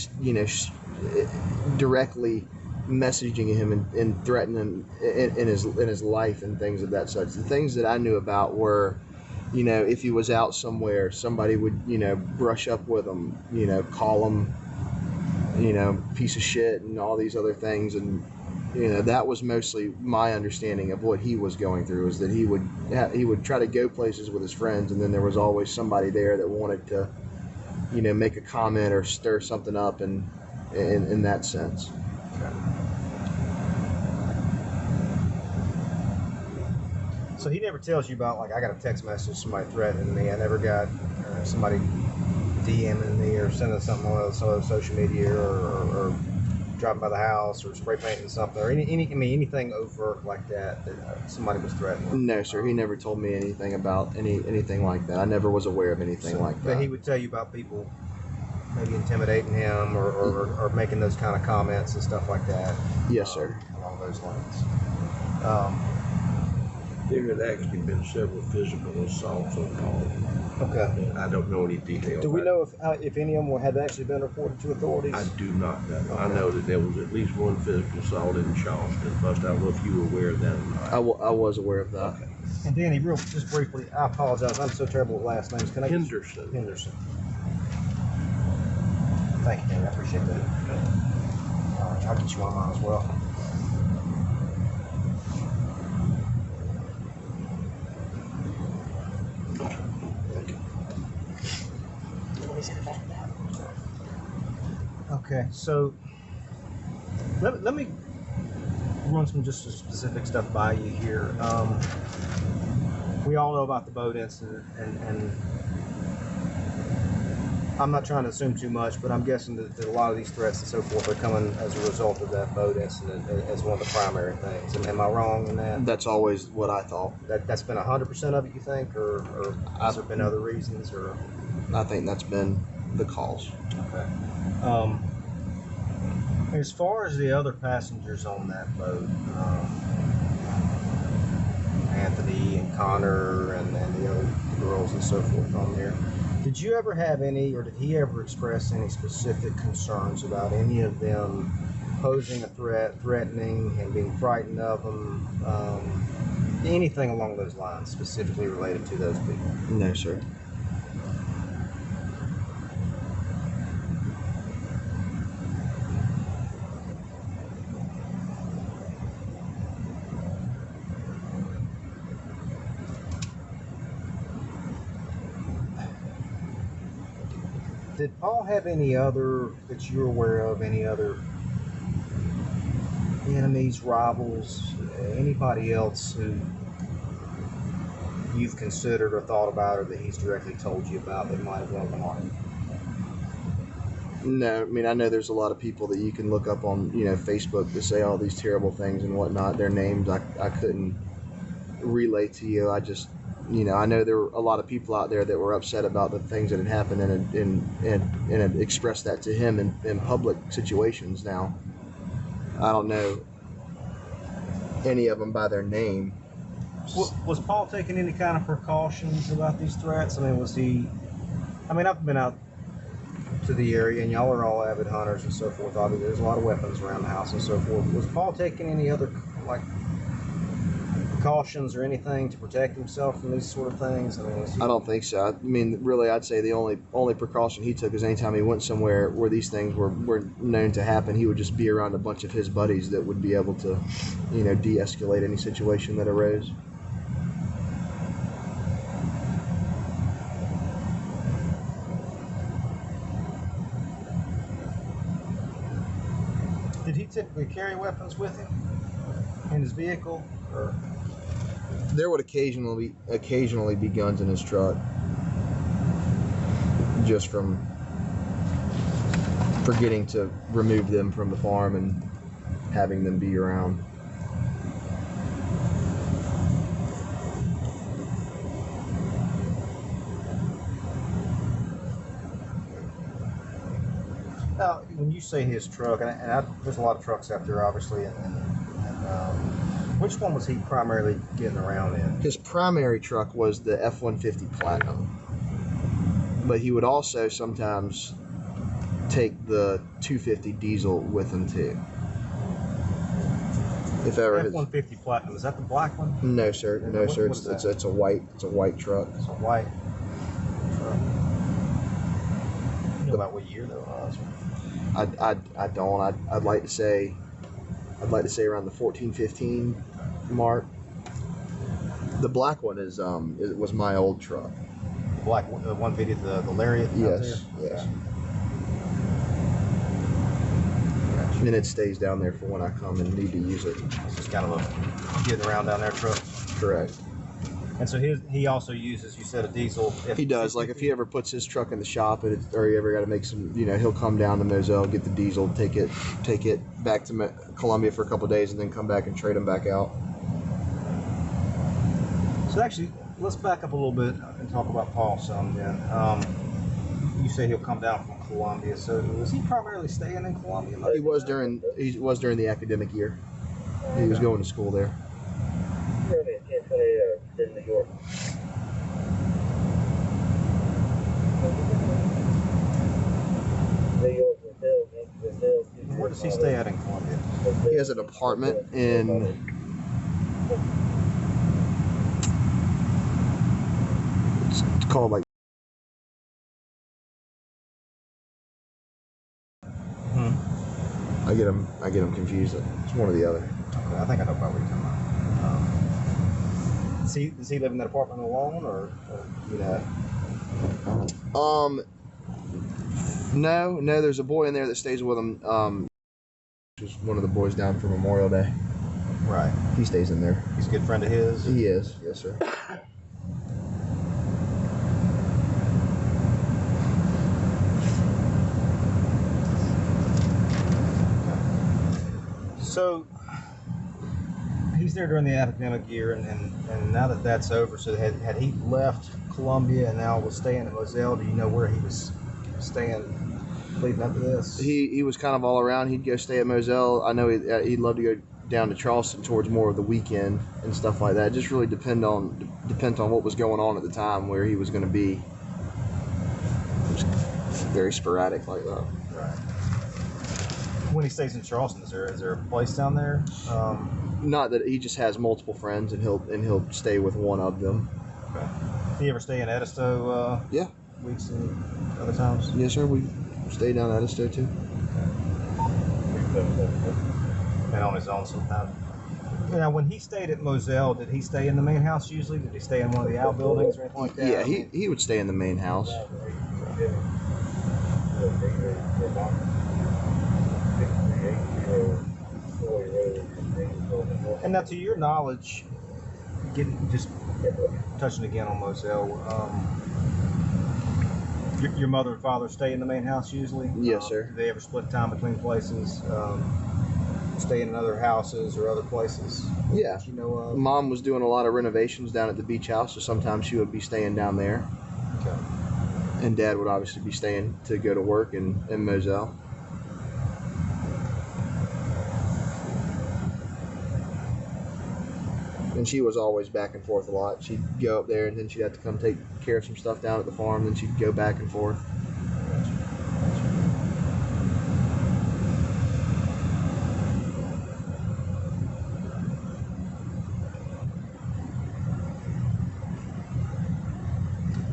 Speaker 2: directly messaging him and threatening in his life and things of that such. The things that I knew about were, if he was out somewhere, somebody would, brush up with him, call him, piece of shit and all these other things. And, that was mostly my understanding of what he was going through, is that he would try to go places with his friends, and then there was always somebody there that wanted to, make a comment or stir something up, and in that sense.
Speaker 1: So he never tells you about, like, I got a text message, somebody threatening me. I never got somebody DMing me or sending something on social media or driving by the house or spray painting something or anything overt like that somebody was threatening.
Speaker 2: No, sir. He never told me anything about anything like that. I never was aware of anything like that.
Speaker 1: But he would tell you about people maybe intimidating him or making those kind of comments and stuff like that.
Speaker 2: Yes, sir.
Speaker 1: Along those lines.
Speaker 4: There had actually been several physical assaults on Paul.
Speaker 1: Okay.
Speaker 4: I don't know any details.
Speaker 1: Do we know if any of them have actually been reported to authorities?
Speaker 4: I do not know.
Speaker 1: Okay.
Speaker 4: I know that there was at least one physical assault in Charleston. Buster, I don't know if you were aware of that or not.
Speaker 2: I was aware of that.
Speaker 1: Okay. And Danny, just briefly, I apologize. I'm so terrible with last names. Can I
Speaker 4: Henderson.
Speaker 1: Henderson. Thank you, Danny. I appreciate that. All right, I'll get you on mine as well. Okay, so let me run some just specific stuff by you here. We all know about the boat incident, and I'm not trying to assume too much, but I'm guessing that a lot of these threats and so forth are coming as a result of that boat incident as one of the primary things. Am I wrong in that?
Speaker 2: That's always what I thought.
Speaker 1: That's been 100% of it, you think, or has there been other reasons? Or
Speaker 2: I think that's been the cause.
Speaker 1: okay. As far as the other passengers on that boat, Anthony and Connor and the other girls and so forth on there, did you ever have any, or did he ever express any specific concerns about any of them posing a threat, threatening, and being frightened of them? Anything along those lines, specifically related to those people?
Speaker 2: No, sir.
Speaker 1: Did Paul have any other, that you're aware of, any other enemies, rivals, anybody else who you've considered or thought about, or that he's directly told you about that might have wanted to harm you?
Speaker 2: No, I mean, I know there's a lot of people that you can look up on, Facebook that say all these terrible things and whatnot. Their names I couldn't relay to you. I just, I know there were a lot of people out there that were upset about the things that had happened and had expressed that to him in public situations. Now, I don't know any of them by their name.
Speaker 1: Was Paul taking any kind of precautions about these threats? I mean, was he? I mean, I've been out to the area, and y'all are all avid hunters and so forth. Obviously, there's a lot of weapons around the house and so forth. Was Paul taking any other precautions or anything to protect himself from these sort of things? I mean,
Speaker 2: I don't think so. I mean, really, I'd say the only precaution he took is anytime he went somewhere where these things were known to happen, he would just be around a bunch of his buddies that would be able to, de-escalate any situation that arose.
Speaker 1: Did he typically carry weapons with him in his vehicle, or?
Speaker 2: There would occasionally be guns in his truck, just from forgetting to remove them from the farm and having them be around.
Speaker 1: Now, when you say his truck, there's a lot of trucks out there, obviously, and which one was he primarily getting around in?
Speaker 2: His primary truck was the F-150 Platinum, but he would also sometimes take the 250 diesel with him too. If ever.
Speaker 1: F-150 Platinum, is that the black one?
Speaker 2: No, sir. No, sir. It's a white truck.
Speaker 1: It's a white truck. You know about what year though?
Speaker 2: I don't. I'd like to say around the 14-15 mark. The black one it was my old truck.
Speaker 1: The black 150, the Lariat.
Speaker 2: Yes. Yes. And it stays down there for when I come and need to use it.
Speaker 1: It's just kind of a getting around down there truck.
Speaker 2: Correct.
Speaker 1: And so he also uses, you said, a diesel.
Speaker 2: He does. Like if he ever puts his truck in the shop or he ever got to make some, he'll come down to Moselle, get the diesel, take it back to Columbia for a couple of days, and then come back and trade them back out.
Speaker 1: So actually, let's back up a little bit and talk about Paul some then. You say he'll come down from Columbia. So was he primarily staying in Columbia?
Speaker 2: He was during the academic year. He was going to school there.
Speaker 5: In New York.
Speaker 1: Where does he stay at in Columbia?
Speaker 2: He has an apartment in it's called like I get them confused. It's one or the other.
Speaker 1: Okay, I think I know about what you're talking about. Does he live in that apartment alone, or
Speaker 2: No, there's a boy in there that stays with him. Which is one of the boys down for Memorial Day.
Speaker 1: Right.
Speaker 2: He stays in there.
Speaker 1: He's a good friend of his.
Speaker 2: He is, yes, sir.
Speaker 1: So he's there during the academic year, and now that that's over, so had he left Columbia and now was staying at Moselle? Do you know where he was staying leading up to this?
Speaker 2: He was kind of all around. He'd go stay at Moselle. I know he'd love to go down to Charleston towards more of the weekend and stuff like that. It just really depends on what was going on at the time, where he was going to be. It was very sporadic like that.
Speaker 1: Right. When he stays in Charleston, is there a place down there?
Speaker 2: Not that he just has multiple friends, and he'll stay with one of them.
Speaker 1: Okay. Do you ever stay in Edisto?
Speaker 2: Yeah.
Speaker 1: Weeks and other times.
Speaker 2: Yes, sir. We stay down at Edisto too.
Speaker 1: And on his own sometimes. Now, when he stayed at Moselle, did he stay in the main house usually? Did he stay in one of the outbuildings or anything like that?
Speaker 2: Yeah, he would stay in the main house.
Speaker 1: And now, to your knowledge, just touching again on Moselle, your mother and father stay in the main house usually?
Speaker 2: Yes, sir.
Speaker 1: Do they ever split time between places? Stay in other houses or other places?
Speaker 2: Yeah.
Speaker 1: That you know of?
Speaker 2: Mom was doing a lot of renovations down at the beach house, so sometimes she would be staying down there.
Speaker 1: Okay.
Speaker 2: And Dad would obviously be staying to go to work in Moselle. And she was always back and forth a lot. She'd go up there, and then she'd have to come take care of some stuff down at the farm, then she'd go back and forth.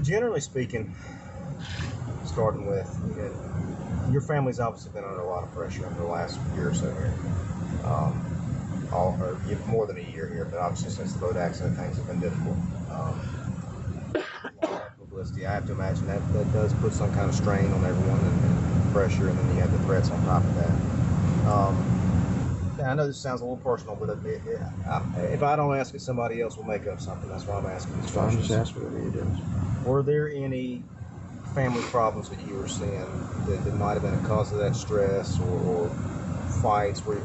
Speaker 1: Generally speaking, starting with, your family's obviously been under a lot of pressure over the last year or so here. More than a year here, but obviously since the boat accident, things have been difficult. Publicity, I have to imagine that does put some kind of strain on everyone and pressure, and then you have the threats on top of that. I know this sounds a little personal, but if I don't ask it, somebody else will make up something. That's why I'm asking these questions.
Speaker 2: Just ask whatever you do.
Speaker 1: Were there any family problems that you were seeing that might have been a cause of that stress, or fights where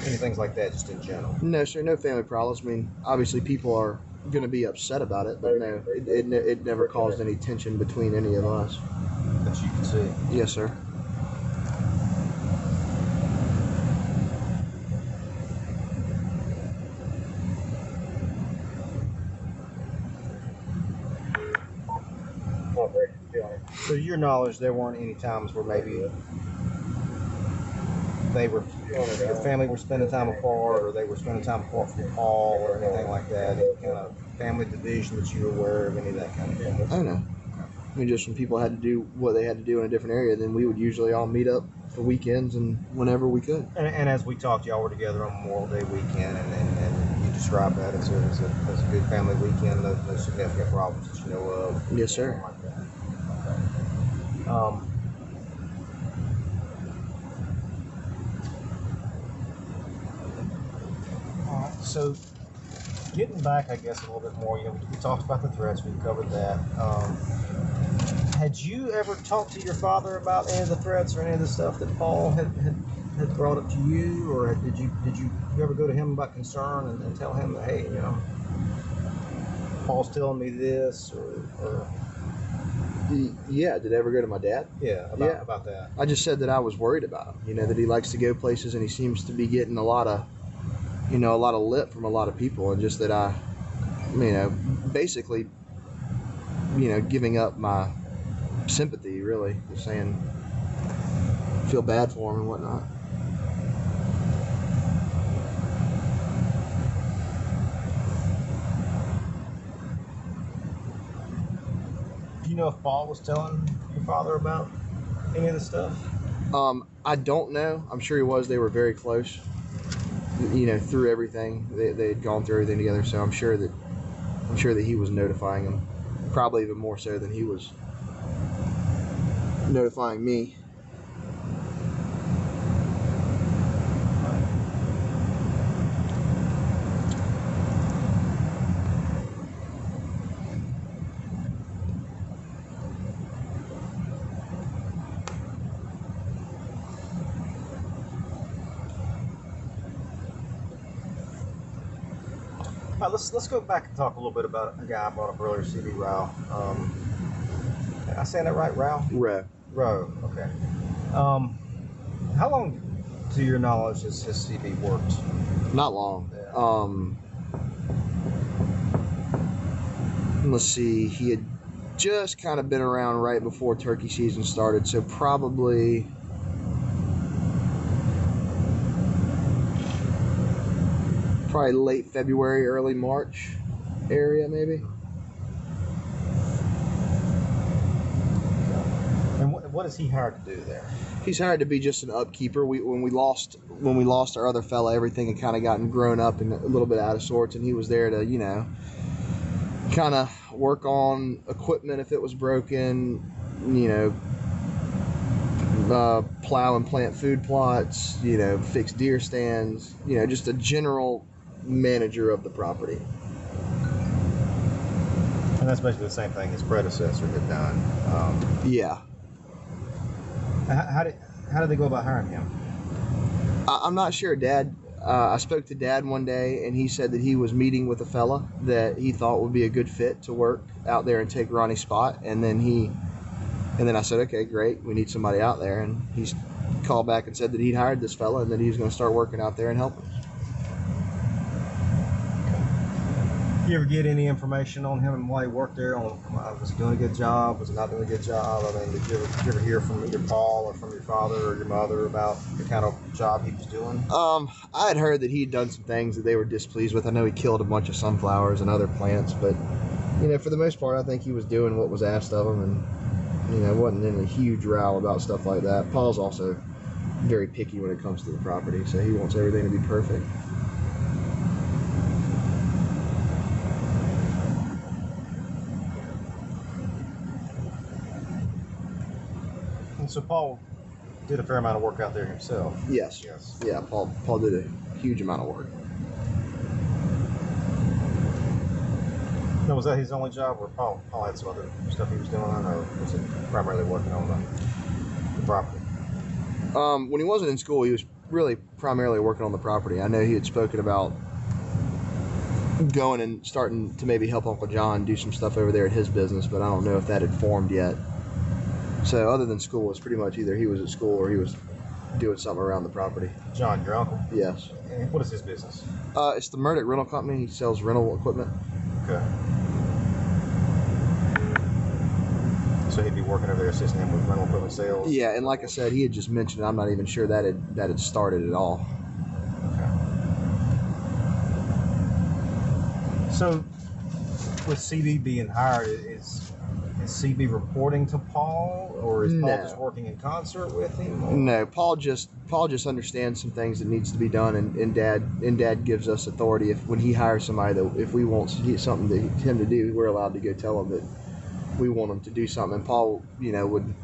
Speaker 1: any things like that, just in general?
Speaker 2: No, sir, no family problems. I mean, obviously people are going to be upset about it, but no, it never caused any tension between any of us.
Speaker 1: That you can see.
Speaker 2: Yes, sir.
Speaker 1: So to your knowledge, there weren't any times where maybe your family were spending time apart, or they were spending time apart from Paul, or anything like that? Any kind of family division that you were aware of, any of that kind of thing?
Speaker 2: I don't know. I mean, just when people had to do what they had to do in a different area, then we would usually all meet up for weekends and whenever we could.
Speaker 1: And as we talked, y'all were together on Memorial Day weekend, and you described that as a good family weekend, no significant problems that you know of.
Speaker 2: Yes, sir.
Speaker 1: Like that. All right, so getting back, I guess, a little bit more, we talked about the threats, we covered that. Had you ever talked to your father about any of the threats or any of the stuff that Paul had brought up to you, or did you ever go to him about concern and tell him that, hey, Paul's telling me this, or
Speaker 2: Yeah, did I ever go to my dad?
Speaker 1: about that?
Speaker 2: I just said that I was worried about him, that he likes to go places and he seems to be getting a lot of lip from a lot of people, and just that basically, giving up my sympathy, really, just saying, feel bad for him and whatnot.
Speaker 1: Do you know if Paul was telling your father about any of the stuff?
Speaker 2: I don't know. I'm sure he was. They were very close, through everything. They had gone through everything together, so I'm sure that he was notifying him, probably even more so than he was notifying me.
Speaker 1: All right, let's go back and talk a little bit about a guy I brought up earlier, C.B. Rao. Am I saying that right, Rao? Rowe, okay. How long, to your knowledge, has C.B. worked?
Speaker 2: Not long.
Speaker 1: Yeah.
Speaker 2: Let's see. He had just kind of been around right before turkey season started, so probably late February, early March area, maybe.
Speaker 1: And what is he hired to do there?
Speaker 2: He's hired to be just an upkeeper. When we lost our other fella, everything had kind of gotten grown up and a little bit out of sorts, and he was there to kind of work on equipment if it was broken, plow and plant food plots, fix deer stands, just a general manager of the property.
Speaker 1: And that's basically the same thing his predecessor had done.
Speaker 2: Yeah.
Speaker 1: How did they go about hiring him?
Speaker 2: I'm not sure, Dad. I spoke to Dad one day, and he said that he was meeting with a fella that he thought would be a good fit to work out there and take Ronnie's spot. And then I said, okay, great, we need somebody out there. And he called back and said that he'd hired this fella and that he was going to start working out there and helping.
Speaker 1: You ever get any information on him and why he worked there? Was he doing a good job? Was he not doing a good job? I mean, did you ever hear from either Paul or from your father or your mother about the kind of job he was doing?
Speaker 2: I had heard that he'd done some things that they were displeased with. I know he killed a bunch of sunflowers and other plants, but for the most part, I think he was doing what was asked of him, and wasn't in a huge row about stuff like that. Paul's also very picky when it comes to the property, so he wants everything to be perfect.
Speaker 1: And so Paul did a fair amount of work out there himself.
Speaker 2: Yes. Yeah, Paul did a huge amount of work.
Speaker 1: Now, was that his only job, or Paul had some other stuff he was doing, or was it primarily working on the property?
Speaker 2: When he wasn't in school, he was really primarily working on the property. I know he had spoken about going and starting to maybe help Uncle John do some stuff over there at his business, but I don't know if that had formed yet. So other than school, it's pretty much either he was at school or he was doing something around the property.
Speaker 1: John, your uncle?
Speaker 2: Yes.
Speaker 1: And what is his business?
Speaker 2: It's the Murdaugh Rental Company. He sells rental equipment.
Speaker 1: Okay. So he'd be working over there assisting him with rental equipment sales.
Speaker 2: Yeah, and like I said, he had just mentioned. I'm not even sure that had started at all.
Speaker 1: Okay. So with CB being hired, is CB reporting to Paul, or is Paul
Speaker 2: No.
Speaker 1: just working in concert with him? Or?
Speaker 2: No, Paul just understands some things that needs to be done, and Dad gives us authority when he hires somebody that if we want something to him to do, we're allowed to go tell him that we want him to do something. And Paul, would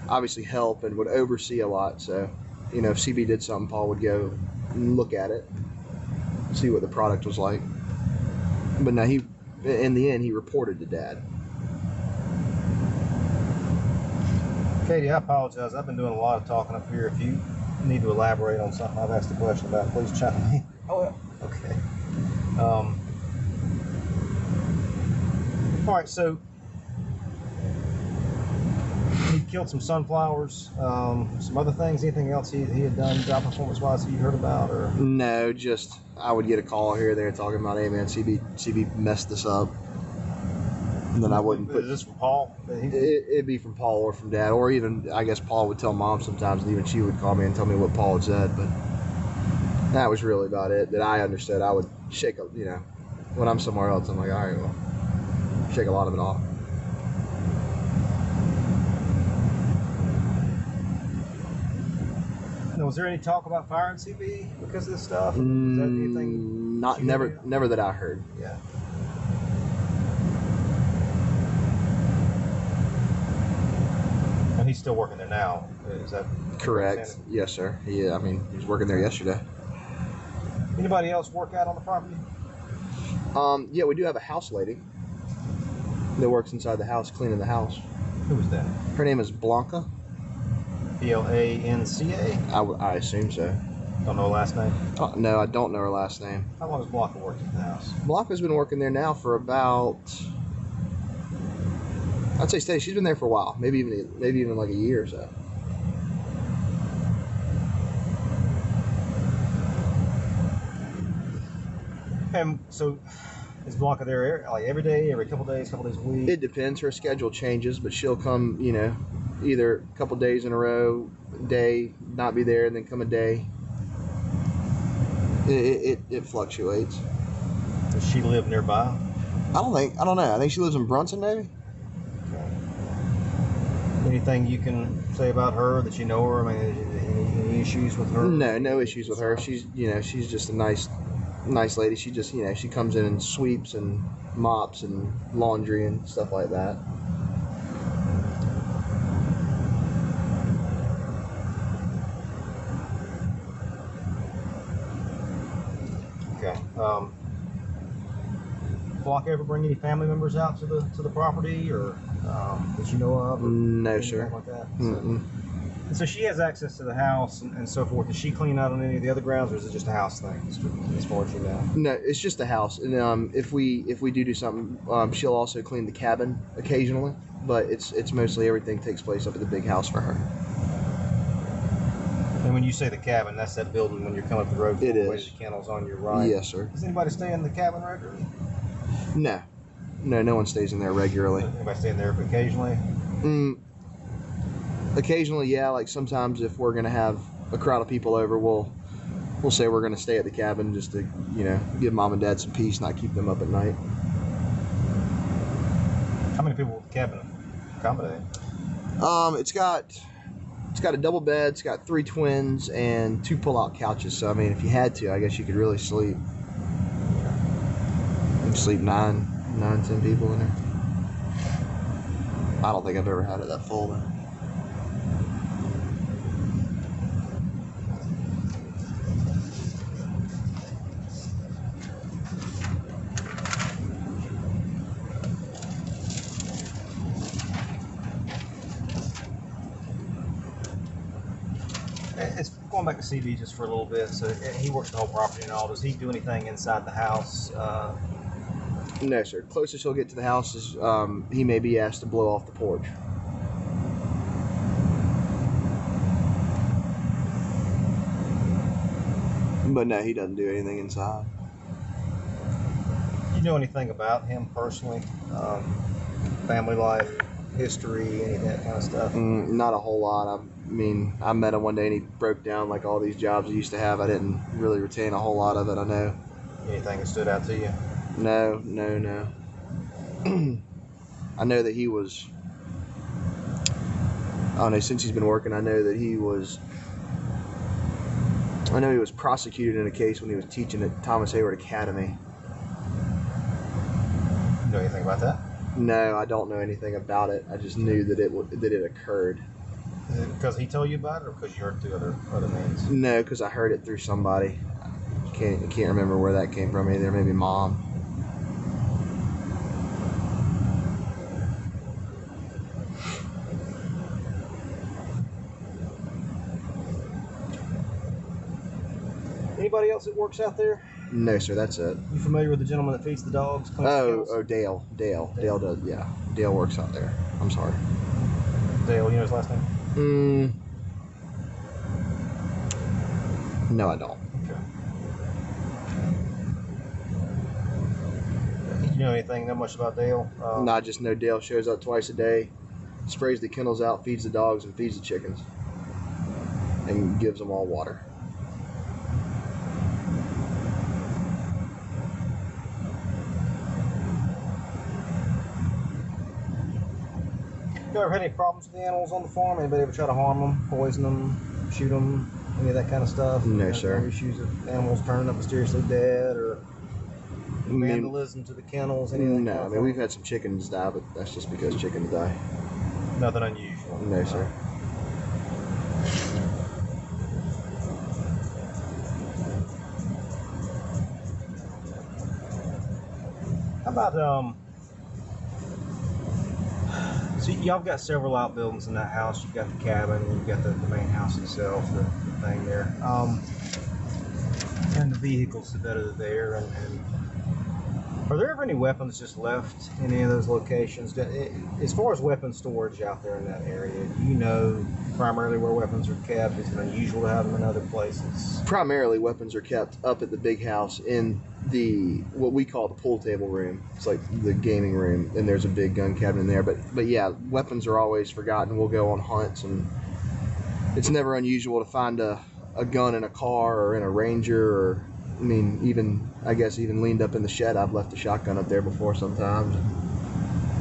Speaker 2: obviously help and would oversee a lot. So, if CB did something, Paul would go and look at it, see what the product was like. But no, in the end, he reported to Dad.
Speaker 1: Katie, I apologize. I've been doing a lot of talking up here. If you need to elaborate on something I've asked a question about, please chime in.
Speaker 3: Oh, yeah.
Speaker 1: Okay. All right, so he killed some sunflowers, some other things. Anything else he had done job performance-wise that you heard about? Or
Speaker 2: No, just I would get a call here or there talking about, hey man, CB messed this up. And then I wouldn't put.
Speaker 1: Is this from Paul?
Speaker 2: It'd be from Paul or from Dad, or even I guess Paul would tell Mom sometimes, and even she would call me and tell me what Paul had said. But that was really about it that I understood. I would shake, when I'm somewhere else, I'm like, all right, well, shake a lot of it off.
Speaker 1: Now, was there any talk about firing CB because of this stuff? Is that anything?
Speaker 2: Never that I heard.
Speaker 1: Yeah. And he's still working there now. Is that
Speaker 2: Correct? Yes, sir. Yeah, I mean, he was working there yesterday.
Speaker 1: Anybody else work out on the property?
Speaker 2: Yeah, we do have a house lady that works inside the house, cleaning the house.
Speaker 1: Who was that?
Speaker 2: Her name is Blanca.
Speaker 1: Blanca?
Speaker 2: I assume so.
Speaker 1: Don't know her last name?
Speaker 2: No, I don't know her last name.
Speaker 1: How long has Blanca worked at the house?
Speaker 2: Blanca's been working there now for about, I'd say steady. She's been there for a while, maybe even like a year or so.
Speaker 1: And so, is Blanca there like every day, every couple days a week?
Speaker 2: It depends. Her schedule changes, but she'll come, either a couple days in a row, day, not be there, and then come a day. It fluctuates.
Speaker 1: Does she live nearby?
Speaker 2: I don't know. I think she lives in Brunson, maybe.
Speaker 1: Okay. Anything you can say about her that you know her? I mean, any issues with her?
Speaker 2: No issues with her. She's just a nice lady. She just, she comes in and sweeps and mops and laundry and stuff like that.
Speaker 1: Okay. Blanca ever bring any family members out to the property, or that you know of? Or
Speaker 2: No, sir.
Speaker 1: like that? So she has access to the house and so forth. Does she clean out on any of the other grounds, or is it just a house thing, as far as you know?
Speaker 2: No, it's just a house. And if we do something, she'll also clean the cabin occasionally. But it's mostly everything takes place up at the big house for her.
Speaker 1: And when you say the cabin, that's that building when you're coming up the road.
Speaker 2: It is.
Speaker 1: The kennels on your right.
Speaker 2: Yes, sir.
Speaker 1: Does anybody stay in the cabin regularly?
Speaker 2: No one stays in there regularly.
Speaker 1: Anybody stay in there occasionally?
Speaker 2: Occasionally, yeah. Like sometimes if we're gonna have a crowd of people over, we'll say we're gonna stay at the cabin just to give Mom and Dad some peace, not keep them up at night.
Speaker 1: How many people will the cabin accommodate?
Speaker 2: It's got a double bed. It's got 3 twins and 2 pull-out couches. So I mean, if you had to, I guess you could really sleep. You can sleep 10 people in there. I don't think I've ever had it that full though.
Speaker 1: It's going back to CB just for a little bit. So he works the whole property and all. Does he do anything inside the house?
Speaker 2: No, sir. Closest he'll get to the house is he may be asked to blow off the porch. But no, he doesn't do anything inside.
Speaker 1: You know anything about him personally? Family life? history, any of that kind of stuff?
Speaker 2: Not a whole lot. I mean, I met him one day and he broke down like all these jobs he used to have. I didn't really retain a whole lot of it, I know.
Speaker 1: Anything that stood out to you?
Speaker 2: No. I know that he was, I don't know, since he's been working, I know he was prosecuted in a case when he was teaching at Thomas Hayward Academy.
Speaker 1: You know anything about that?
Speaker 2: No, I don't know anything about it. I just knew that it occurred.
Speaker 1: Is it because he told you about it, or because you heard through other means?
Speaker 2: No, because I heard it through somebody. I can't remember where that came from either. Maybe Mom.
Speaker 1: Anybody else that works out there?
Speaker 2: No, sir. That's it.
Speaker 1: You familiar with the gentleman that feeds the dogs? cleans the kennels?
Speaker 2: Dale. Dale does. Yeah, Dale works out there. I'm sorry.
Speaker 1: Dale, you know his last name?
Speaker 2: No, I don't.
Speaker 1: Okay. You know anything that much about Dale?
Speaker 2: No, I just know Dale shows up twice a day, sprays the kennels out, feeds the dogs, and feeds the chickens, and gives them all water.
Speaker 1: You ever had any problems with the animals on the farm? Anybody ever try to harm them, poison them, shoot them, any of that kind of stuff?
Speaker 2: No, sir.
Speaker 1: No issues of animals turning up mysteriously dead, or vandalism to the kennels? Anything?
Speaker 2: No, I mean, we've had some chickens die, but that's just because chickens die.
Speaker 1: Nothing unusual.
Speaker 2: No, sir.
Speaker 1: How about so y'all got several outbuildings in that house. You've got the cabin, and you've got the main house itself, the thing there, and the vehicles that are there. And are there ever any weapons just left in any of those locations? As far as weapon storage out there in that area, do you know primarily where weapons are kept? Is it unusual to have them in other places?
Speaker 2: Primarily, weapons are kept up at the big house in what we call the pool table room. It's like the gaming room, and there's a big gun cabinet in there. But yeah, weapons are always forgotten. We'll go on hunts, and it's never unusual to find a gun in a car or in a Ranger, or I mean, even leaned up in the shed. I've left a shotgun up there before sometimes,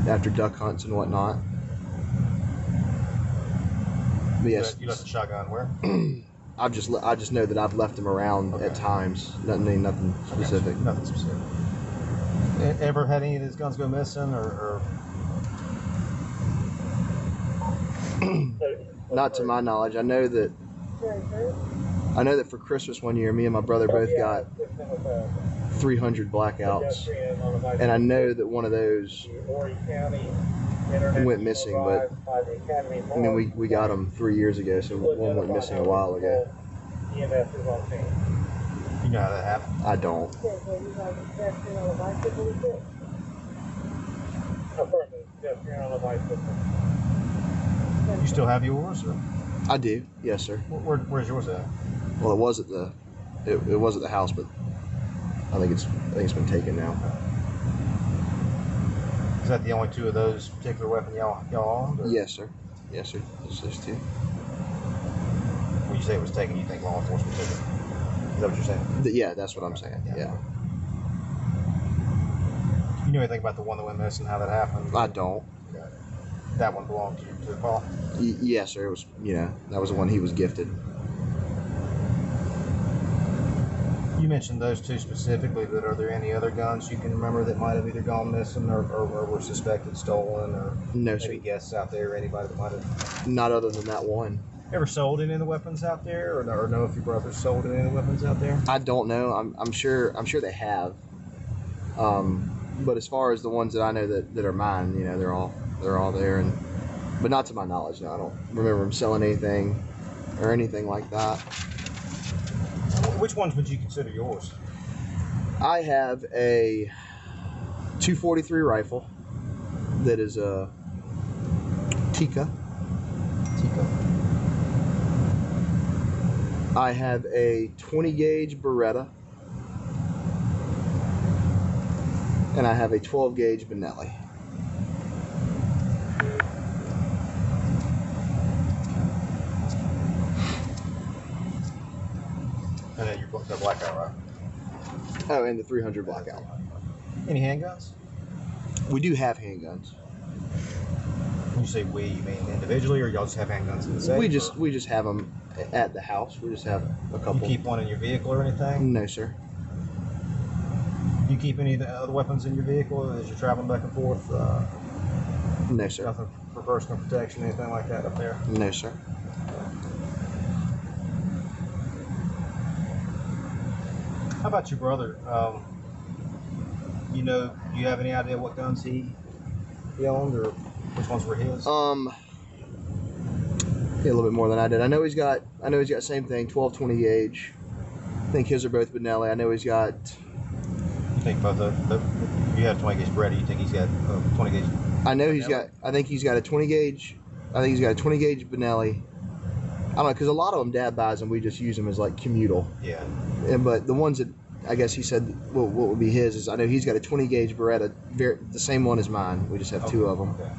Speaker 2: after duck hunts and whatnot. But yes,
Speaker 1: You left the shotgun where?
Speaker 2: I just know that I've left them around at times. Nothing specific.
Speaker 1: Okay, nothing specific. Ever had any of these guns go missing, or?
Speaker 2: Not to my knowledge. I know that for Christmas one year, me and my brother both got 300 blackouts, and I know that one of those went missing, but I mean, we got them 3 years ago, so one went missing a while ago.
Speaker 1: You know how that happened?
Speaker 2: I don't.
Speaker 1: You still have yours, or?
Speaker 2: I do, yes, sir.
Speaker 1: Where's yours at?
Speaker 2: Well, it was at the house, but I think it's been taken now.
Speaker 1: Is that the only two of those particular weapons y'all owned? Or?
Speaker 2: Yes, sir. Yes, sir. It's those two.
Speaker 1: When you say it was taken, you think law enforcement took it? Is that what you're saying?
Speaker 2: Yeah, that's what I'm saying. Yeah.
Speaker 1: You know anything about the one that went missing, how that happened?
Speaker 2: I don't.
Speaker 1: That one belonged to Paul?
Speaker 2: Yes, sir. It was, that was the one he was gifted.
Speaker 1: You mentioned those two specifically, but are there any other guns you can remember that might have either gone missing or were suspected stolen, or
Speaker 2: No, sir.
Speaker 1: maybe guests out there, anybody that might have?
Speaker 2: Not other than that one.
Speaker 1: Ever sold any of the weapons out there, or know if your brothers sold any of the weapons out there?
Speaker 2: I don't know. I'm sure they have. But as far as the ones that I know that are mine, they're all there, but not to my knowledge. No, I don't remember them selling anything or anything like that.
Speaker 1: Which ones would you consider yours?
Speaker 2: I have a 243 rifle that is a Tika. I have a 20 gauge Beretta, and I have a 12 gauge Benelli.
Speaker 1: with their blackout, right?
Speaker 2: Oh, and the 300 blackout.
Speaker 1: Any handguns?
Speaker 2: We do have handguns.
Speaker 1: When you say we, you mean individually, or y'all just have handguns in the safe?
Speaker 2: We just have them at the house. We just have a couple.
Speaker 1: You keep one in your vehicle or anything?
Speaker 2: No, sir.
Speaker 1: You keep any of the other weapons in your vehicle as you're traveling back and forth?
Speaker 2: No, sir.
Speaker 1: Nothing for personal protection, anything like that up there?
Speaker 2: No, sir.
Speaker 1: How about your brother? Do you have any idea what guns he owned, or which ones were his?
Speaker 2: Yeah, a little bit more than I did. I know he's got same thing, 12-20 gauge. I think his are both Benelli. I know he's got.
Speaker 1: You think both you have 20 gauge Brady? You think he's got 20 gauge?
Speaker 2: I know he's got. I think he's got a 20 gauge. I think he's got a 20 gauge Benelli. I don't know, because a lot of them Dad buys and we just use them as like commutal.
Speaker 1: Yeah.
Speaker 2: But the ones that I guess he said what would be his is, I know he's got a 20 gauge Beretta, the same one as mine. We just have two of them.
Speaker 1: Okay.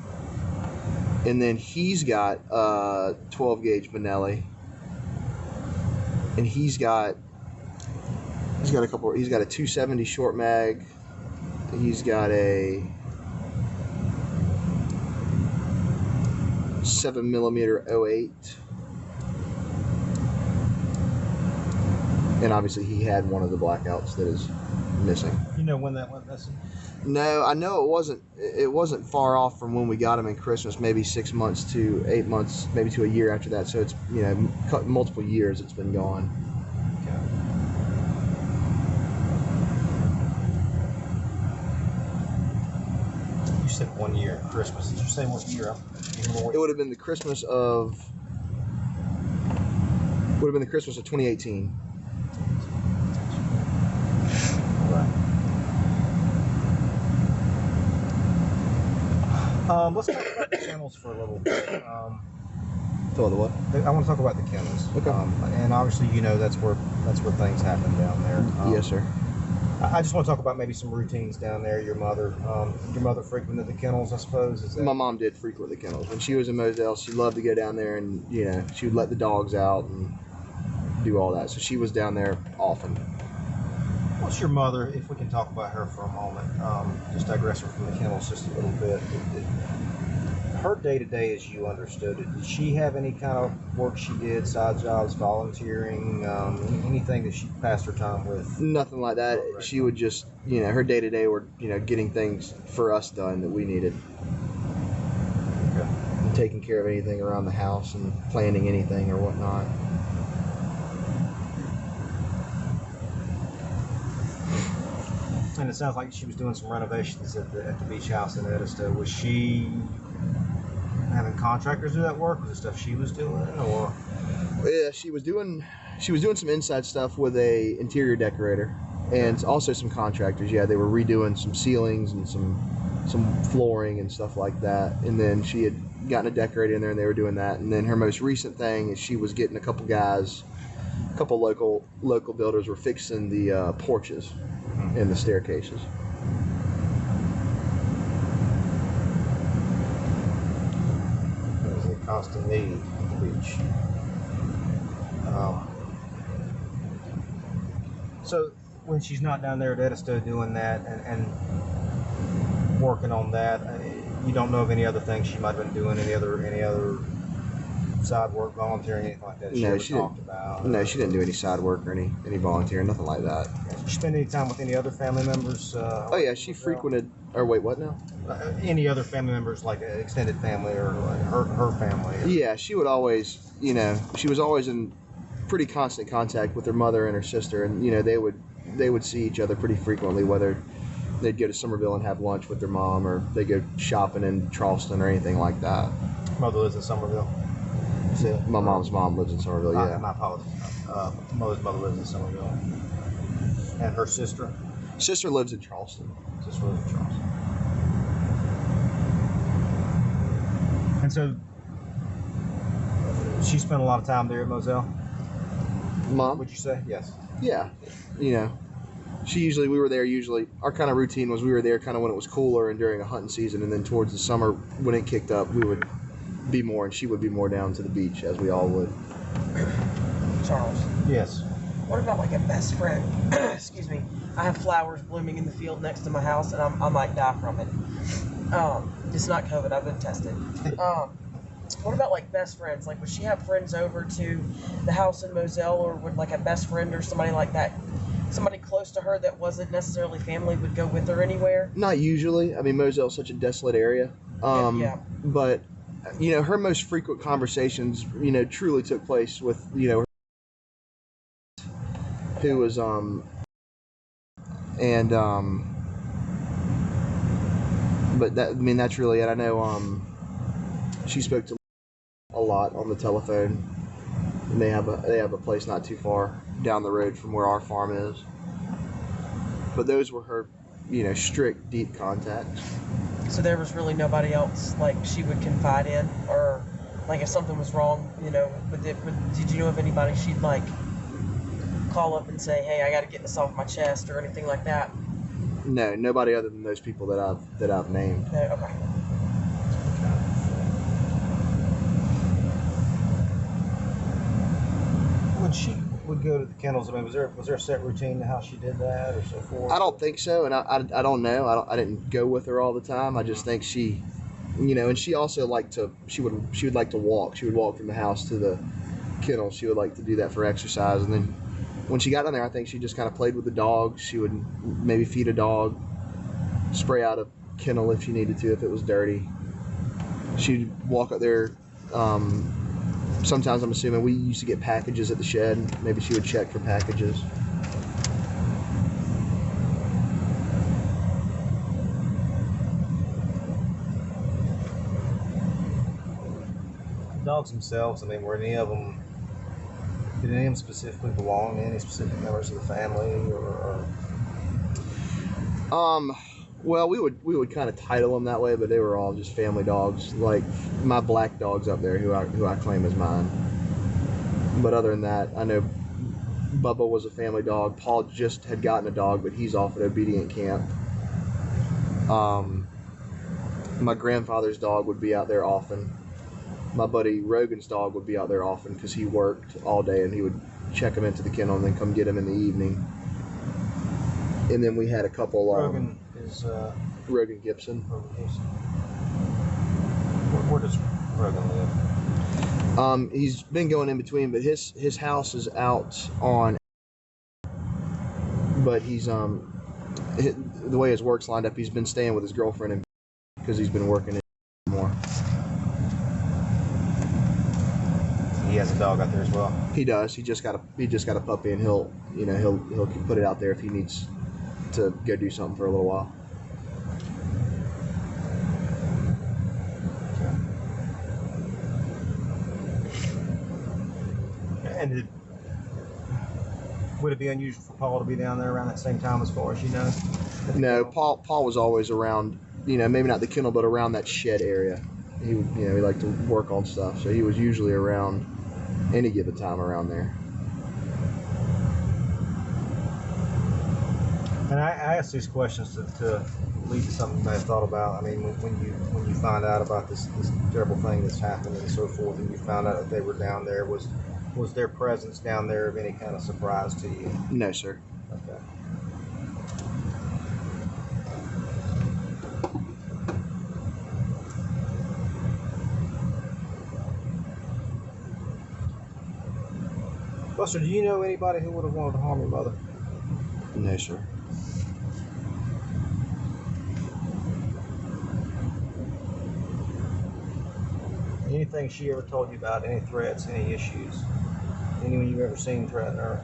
Speaker 2: And then he's got a 12 gauge Benelli, and he's got a couple. He's got a 270 short mag. He's got a 7mm 08. And obviously he had one of the blackouts that is missing.
Speaker 1: You know when that went missing?
Speaker 2: No, I know it wasn't far off from when we got him in Christmas, maybe 6 months to 8 months, maybe to a year after that. So it's, multiple years it's been gone.
Speaker 1: Okay. You said 1 year at Christmas. Did you say what year?
Speaker 2: It would have been the Christmas of 2018.
Speaker 1: Let's talk about the kennels for a little bit.
Speaker 2: Tell the what?
Speaker 1: I want to talk about the kennels.
Speaker 2: Okay.
Speaker 1: And obviously, that's where things happen down there.
Speaker 2: Yes, sir.
Speaker 1: I just want to talk about maybe some routines down there. Your mother frequented the kennels, I suppose. Is that...
Speaker 2: My mom did frequent the kennels. When she was in Moselle, she loved to go down there and, she would let the dogs out and do all that. So she was down there often.
Speaker 1: What's your mother, if we can talk about her for a moment, just digress her from the kennels just a little bit. Her day-to-day as you understood it, did she have any kind of work she did, side jobs, volunteering, anything that she passed her time with?
Speaker 2: Nothing like that. She would just, her day-to-day were, getting things for us done that we needed.
Speaker 1: Okay.
Speaker 2: And taking care of anything around the house and planning anything or whatnot.
Speaker 1: And it sounds like she was doing some renovations at the beach house in Edisto. Was she having contractors do that work? Was it stuff she was doing, or?
Speaker 2: Yeah, she was doing some inside stuff with a interior decorator, and also some contractors. Yeah, they were redoing some ceilings and some flooring and stuff like that. And then she had gotten a decorator in there, and they were doing that. And then her most recent thing is she was getting a couple local builders were fixing the porches and the staircases.
Speaker 1: It was a constant need at the beach. So when she's not down there at Edisto doing that and working on that, you don't know of any other things she might have been doing, any other side work, volunteering, anything like that?
Speaker 2: No, she didn't do any side work or any volunteering, nothing like that.
Speaker 1: Did you spend any time with any other family members?
Speaker 2: Oh yeah, she frequented. Or wait, what now?
Speaker 1: Any other family members, like extended family or like her family?
Speaker 2: Yeah, she would always, she was always in pretty constant contact with her mother and her sister, and they would see each other pretty frequently, whether they'd go to Somerville and have lunch with their mom, or they go shopping in Charleston or anything like that.
Speaker 1: Mother lives in Somerville.
Speaker 2: My mom's mom lives in Somerville. Yeah.
Speaker 1: My apologies. Mother's mother lives in Somerville. And her sister?
Speaker 2: Sister lives in Charleston.
Speaker 1: Sister lives in Charleston. And so she spent a lot of time there at Moselle?
Speaker 2: Mom?
Speaker 1: Would you say? Yes.
Speaker 2: Yeah. We were there usually, our kind of routine was we were there kind of when it was cooler and during a hunting season, and then towards the summer when it kicked up, we would be more, and she would be more down to the beach, as we all would.
Speaker 3: Charles.
Speaker 1: Yes.
Speaker 3: What about like a best friend? Excuse me. I have flowers blooming in the field next to my house, and I might die from it. It's not COVID. I've been tested. What about like best friends? Like, would she have friends over to the house in Moselle, or would like a best friend or somebody like that, somebody close to her that wasn't necessarily family, would go with her anywhere?
Speaker 2: Not usually. I mean, Moselle's such a desolate area.
Speaker 3: Yeah.
Speaker 2: But, her most frequent conversations, truly took place with, who was, but that's really it. I know, she spoke to a lot on the telephone, and they have a place not too far down the road from where our farm is. But those were her, strict, deep contacts.
Speaker 3: So there was really nobody else like she would confide in, or like if something was wrong, did you know of anybody she'd like call up and say, hey, I got to get this off my chest, or anything like that?
Speaker 2: No, nobody other than those people that I've named.
Speaker 3: No, okay.
Speaker 1: When she would go to the kennels, I mean, was there a set routine to how she did that, or so forth?
Speaker 2: I don't think so, and I don't know. I didn't go with her all the time. I just think she, and she also she would like to walk. She would walk from the house to the kennel. She would like to do that for exercise, and then when she got down there, I think she just kind of played with the dogs. She would maybe feed a dog, spray out a kennel if she needed to, if it was dirty. She'd walk up there. Sometimes I'm assuming we used to get packages at the shed. Maybe she would check for packages.
Speaker 1: Dogs themselves, I mean, did any of them specifically belong to any specific members of the family, or?
Speaker 2: Well, we would kind of title them that way, but they were all just family dogs. Like my black dog's up there, who I claim as mine. But other than that, I know Bubba was a family dog. Paul just had gotten a dog, but he's off at obedient camp. My grandfather's dog would be out there often. My buddy Rogan's dog would be out there often because he worked all day, and he would check him into the kennel and then come get him in the evening. And then we had a couple.
Speaker 1: Rogan is
Speaker 2: Rogan Gibson.
Speaker 1: Where does Rogan live?
Speaker 2: He's been going in between, but his house is out on. But he's the way his work's lined up, he's been staying with his girlfriend because he's been working more.
Speaker 1: He has a dog out there as well.
Speaker 2: He does. He just got a puppy, and he'll put it out there if he needs to go do something for a little while.
Speaker 1: And would it be unusual for Paul to be down there around that same time, as far as you know?
Speaker 2: No, Paul was always around, maybe not the kennel, but around that shed area. He would, he liked to work on stuff, so he was usually around any given time around there.
Speaker 1: And I ask these questions to lead to something you may have thought about. I mean, when you find out about this terrible thing that's happened and so forth, and you found out that they were down there, was their presence down there of any kind of surprise to you?
Speaker 2: No, sir.
Speaker 1: Okay. Buster, do you know anybody who would have wanted to harm your mother?
Speaker 2: No, sir.
Speaker 1: Anything she ever told you about, any threats, any issues? Anyone you've ever seen threaten her?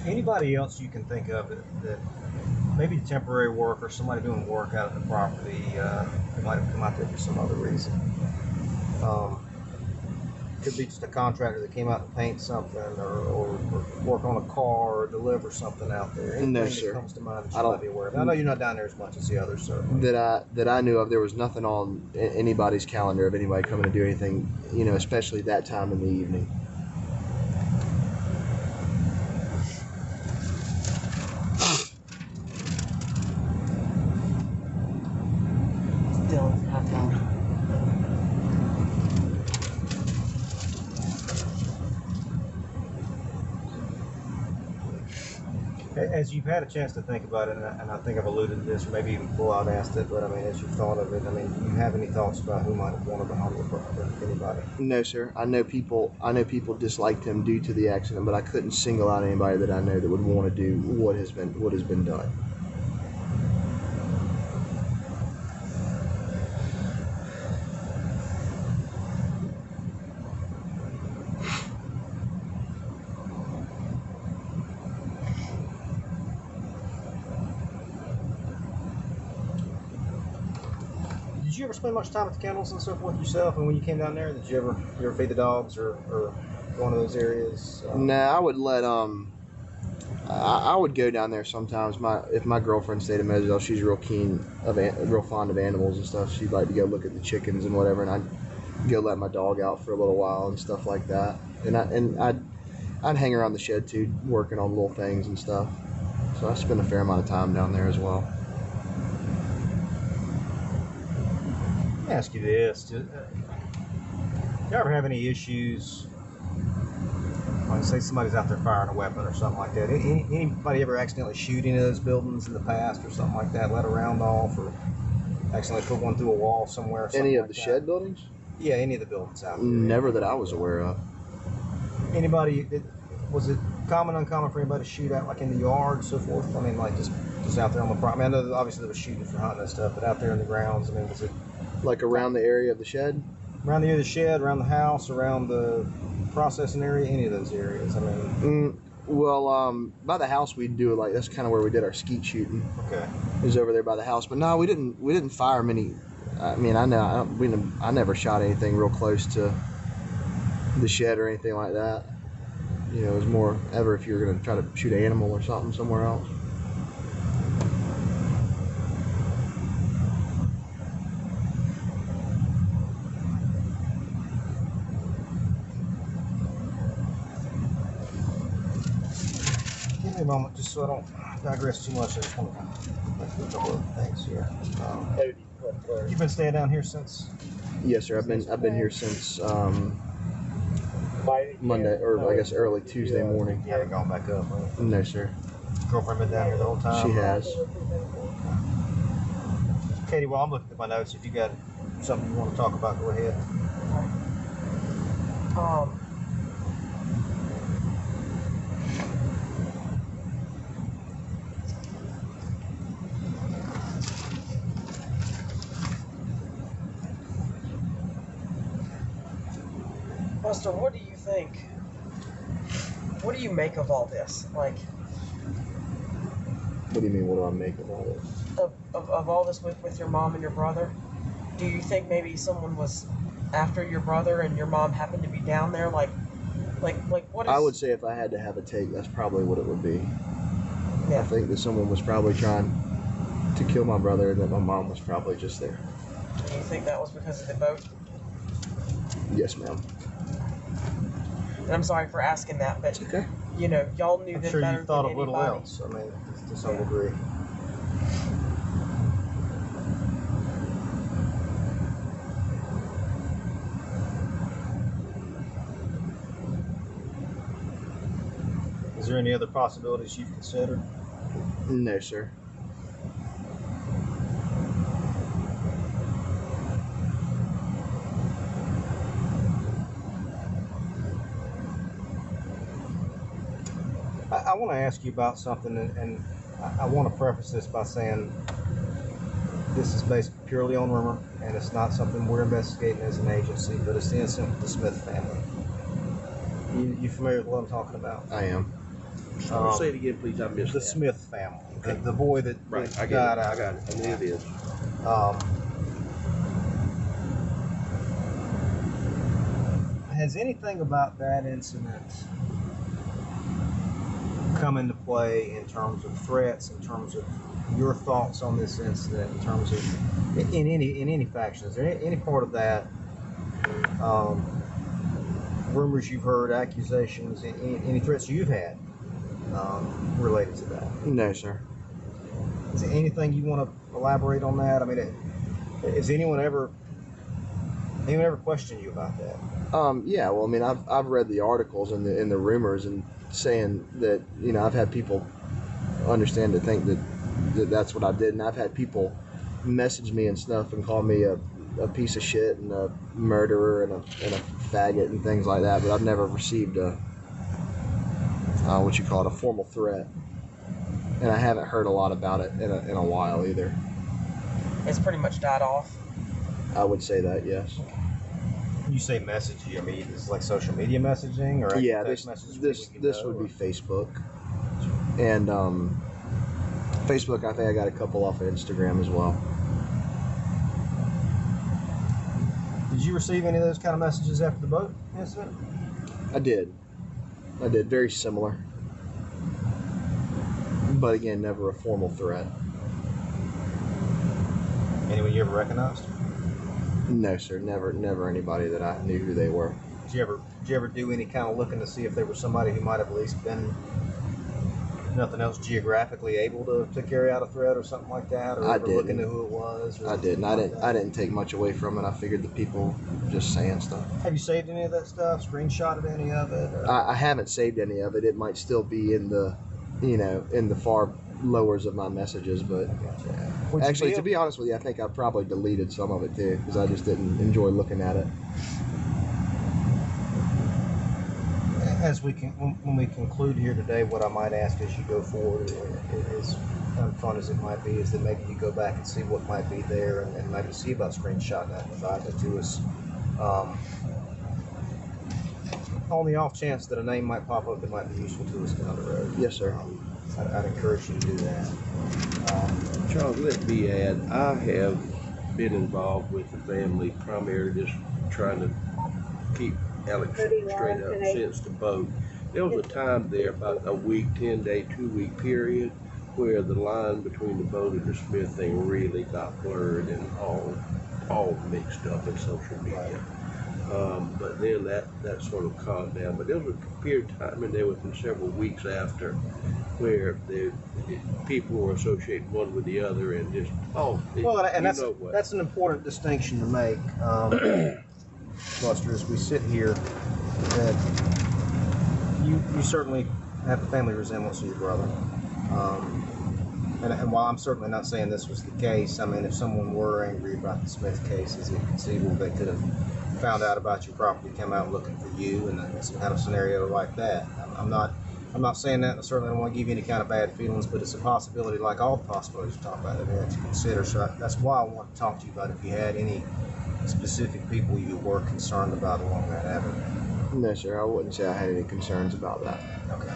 Speaker 1: Anybody else you can think of that maybe temporary work or somebody doing work out of the property who might have come out there for some other reason? Could be just a contractor that came out to paint something, or work on a car, or deliver something out there. Anything
Speaker 2: No,
Speaker 1: that
Speaker 2: sir.
Speaker 1: comes to mind that you might be aware of? I know you're not down there as much as the others, certainly.
Speaker 2: That I knew of, there was nothing on anybody's calendar of anybody coming to do anything, especially that time in the evening.
Speaker 1: As you've had a chance to think about it, and I think I've alluded to this, or maybe even before I'd asked it, but I mean, as you've thought of it, I mean, do you have any thoughts about who might have wanted to harm your brother? Anybody?
Speaker 2: No, sir. I know people disliked him due to the accident, but I couldn't single out anybody that I know that would want to do what has been done.
Speaker 1: Did you ever spend much time at the kennels and so forth yourself? And when you came down there, did you ever feed the dogs or go into those areas?
Speaker 2: No, I would let I would go down there sometimes. If my girlfriend stayed in Moselle, she's real fond of animals and stuff. She'd like to go look at the chickens and whatever, and I'd go let my dog out for a little while and stuff like that. And I'd hang around the shed too, working on little things and stuff. So I spent a fair amount of time down there as well.
Speaker 1: Let me ask you this: do you ever have any issues? Like, say somebody's out there firing a weapon or something like that. Anybody ever accidentally shoot any of those buildings in the past or something like that? Let a round off, or accidentally put one through a wall somewhere? Or something
Speaker 2: Any of
Speaker 1: like
Speaker 2: the
Speaker 1: that?
Speaker 2: shed buildings?
Speaker 1: Yeah, any of the buildings out there.
Speaker 2: Never that I was aware of.
Speaker 1: Anybody? Was it uncommon for anybody to shoot out like in the yard and so forth? I mean, like just out there on the property. I mean, I know obviously they were shooting for hunting and stuff, but out there in the grounds. I mean, was it
Speaker 2: Like around the area of the shed?
Speaker 1: around the area of the shed, around the house, around the processing area, any of those areas? I mean,
Speaker 2: Well, by the house we'd do it, like that's kind of where we did our skeet shooting.
Speaker 1: okay.
Speaker 2: It was over there by the house, but no, we didn't fire many. I mean, I never shot anything real close to the shed or anything like that. You know, it was more ever if you were going to try to shoot an animal or something somewhere else.
Speaker 1: Give me a moment, just so I don't digress too much. I just want to look through a couple of things here. You've been staying down here since?
Speaker 2: Yes, sir. I've been here since Monday, or I guess early Tuesday morning.
Speaker 1: You haven't gone back up, right?
Speaker 2: No, sir.
Speaker 1: Girlfriend been down here the whole time?
Speaker 2: She has.
Speaker 1: Katie, while I'm looking at my notes, if you got something you want to talk about, go ahead.
Speaker 3: Buster, what do you think? What do you make of all this? Like,
Speaker 2: What do you mean? What do I make of all this?
Speaker 3: of all this with your mom and your brother? Do you think maybe someone was after your brother and your mom happened to be down there? Like what is...
Speaker 2: I would say if I had to have a take, that's probably what it would be.
Speaker 3: Yeah.
Speaker 2: I think that someone was probably trying to kill my brother, and that my mom was probably just there.
Speaker 3: Do you think that was because of the boat?
Speaker 2: Yes, ma'am.
Speaker 3: And I'm sorry for asking that, but
Speaker 2: Okay.
Speaker 3: you know, y'all knew
Speaker 1: I'm
Speaker 3: them
Speaker 1: sure
Speaker 3: better
Speaker 1: you've thought
Speaker 3: than
Speaker 1: of little
Speaker 3: anybody.
Speaker 1: else. I mean, to some
Speaker 3: Yeah.
Speaker 1: degree. Is there any other possibilities you've considered?
Speaker 2: No, sir.
Speaker 1: I want to ask you about something, and I want to preface this by saying this is based purely on rumor, and it's not something we're investigating as an agency, but it's the incident with the Smith family. You familiar with what I'm talking about?
Speaker 2: I am.
Speaker 4: Say it again, please. I missed
Speaker 1: The
Speaker 4: that.
Speaker 1: Smith family, the boy that
Speaker 4: Right,
Speaker 1: that
Speaker 4: I got
Speaker 1: died
Speaker 4: it.
Speaker 1: out.
Speaker 4: I got it. I knew it is.
Speaker 1: Has anything about that incident come into play in terms of threats, in terms of your thoughts on this incident, in terms of in any faction? Is there any part of that, rumors you've heard, accusations, any threats you've had related to that?
Speaker 2: No, sir.
Speaker 1: Is there anything you want to elaborate on that? I mean, has anyone ever questioned you about that?
Speaker 2: Yeah. Well, I mean, I've read the articles and the rumors and saying that, you know, I've had people understand to think that that's what I did. And I've had people message me and stuff and call me a piece of shit and a murderer and a faggot and things like that, but I've never received a formal threat, and I haven't heard a lot about it in a while either.
Speaker 3: It's pretty much died off.
Speaker 2: I would say that, yes.
Speaker 1: You say message, I mean, it's like social media messaging, or
Speaker 2: Yeah,
Speaker 1: text messages
Speaker 2: this would be Facebook, and Facebook. I think I got a couple off of Instagram as well.
Speaker 1: Did you receive any of those kind of messages after the boat incident?
Speaker 2: I did. Very similar, but again, never a formal threat.
Speaker 1: Anyone you ever recognized?
Speaker 2: No, sir. Never anybody that I knew who they were.
Speaker 1: Did you ever do any kind of looking to see if there was somebody who might have at least been, nothing else, geographically able to carry out a threat or something like that? Or
Speaker 2: I
Speaker 1: ever
Speaker 2: didn't.
Speaker 1: look into who it was?
Speaker 2: I didn't. I didn't take much away from it. I figured the people just saying stuff.
Speaker 1: Have you saved any of that stuff? Screenshotted any of it? Or?
Speaker 2: I haven't saved any of it. It might still be in the, in the far lowers of my messages, but actually, to be honest with you, I think I probably deleted some of it too because I just didn't enjoy looking at it.
Speaker 1: As when we conclude here today, what I might ask as you go forward, as fun as it might be, is that maybe you go back and see what might be there, and maybe see about screenshotting that and providing it to us. On the off chance that a name might pop up that might be useful to us down the road.
Speaker 2: Yes, sir.
Speaker 1: I'd encourage you to do that.
Speaker 4: Charles, let me add, I have been involved with the family primarily just trying to keep Alex straight up since the boat. There was a time there, about a week, 10-day, 2-week period, where the line between the boat and the Smith thing really got blurred and all mixed up in social media. But then that sort of calmed down. But there was a period of time in there within several weeks after where people were associating one with the other and just,
Speaker 1: that's an important distinction to make, Buster, as we sit here, that you certainly have a family resemblance to your brother. And while I'm certainly not saying this was the case, I mean, if someone were angry about the Smith case, is it conceivable they could have found out about your property, come out looking for you, and some kind of scenario like that? I'm not saying that, and I certainly don't want to give you any kind of bad feelings, but it's a possibility, like all the possibilities we talk about, that we have to consider. So that's why I want to talk to you about if you had any specific people you were concerned about along that avenue.
Speaker 2: No, sir. I wouldn't say I had any concerns about that.
Speaker 1: Okay.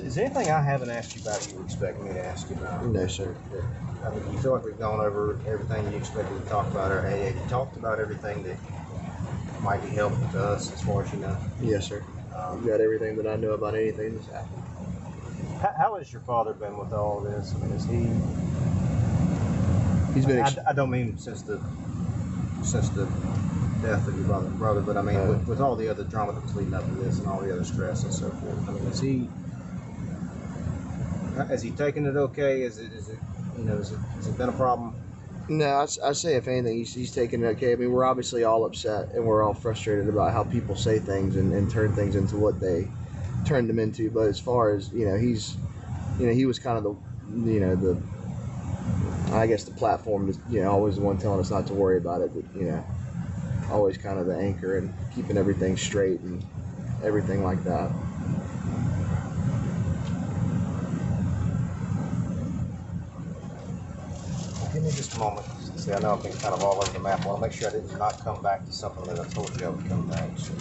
Speaker 1: Is there anything I haven't asked you about you would expect me to ask you about?
Speaker 2: No, sir.
Speaker 1: I mean, you feel like we've gone over everything you expected to talk about, or have you talked about everything that might be helpful to us as far as you know?
Speaker 2: Yes, sir. You've got everything that I know about anything that's happened.
Speaker 1: How has your father been with all of this? I mean, is
Speaker 2: He's been.
Speaker 1: I don't mean since the death of your brother, but I mean with all the other drama that was leading up to this and all the other stress and so forth. I mean, has he taken it okay? Has it been a problem?
Speaker 2: No, I say if anything, he's taking it okay. I mean, we're obviously all upset and we're all frustrated about how people say things and turn things into what they turned them into. But as far as he was kind of the I guess the platform, always the one telling us not to worry about it, but always kind of the anchor and keeping everything straight and everything like that.
Speaker 1: Give me just a moment. See, I know I've been kind of all over the map. I want to make sure I did not come back to something that I told you I would come back to.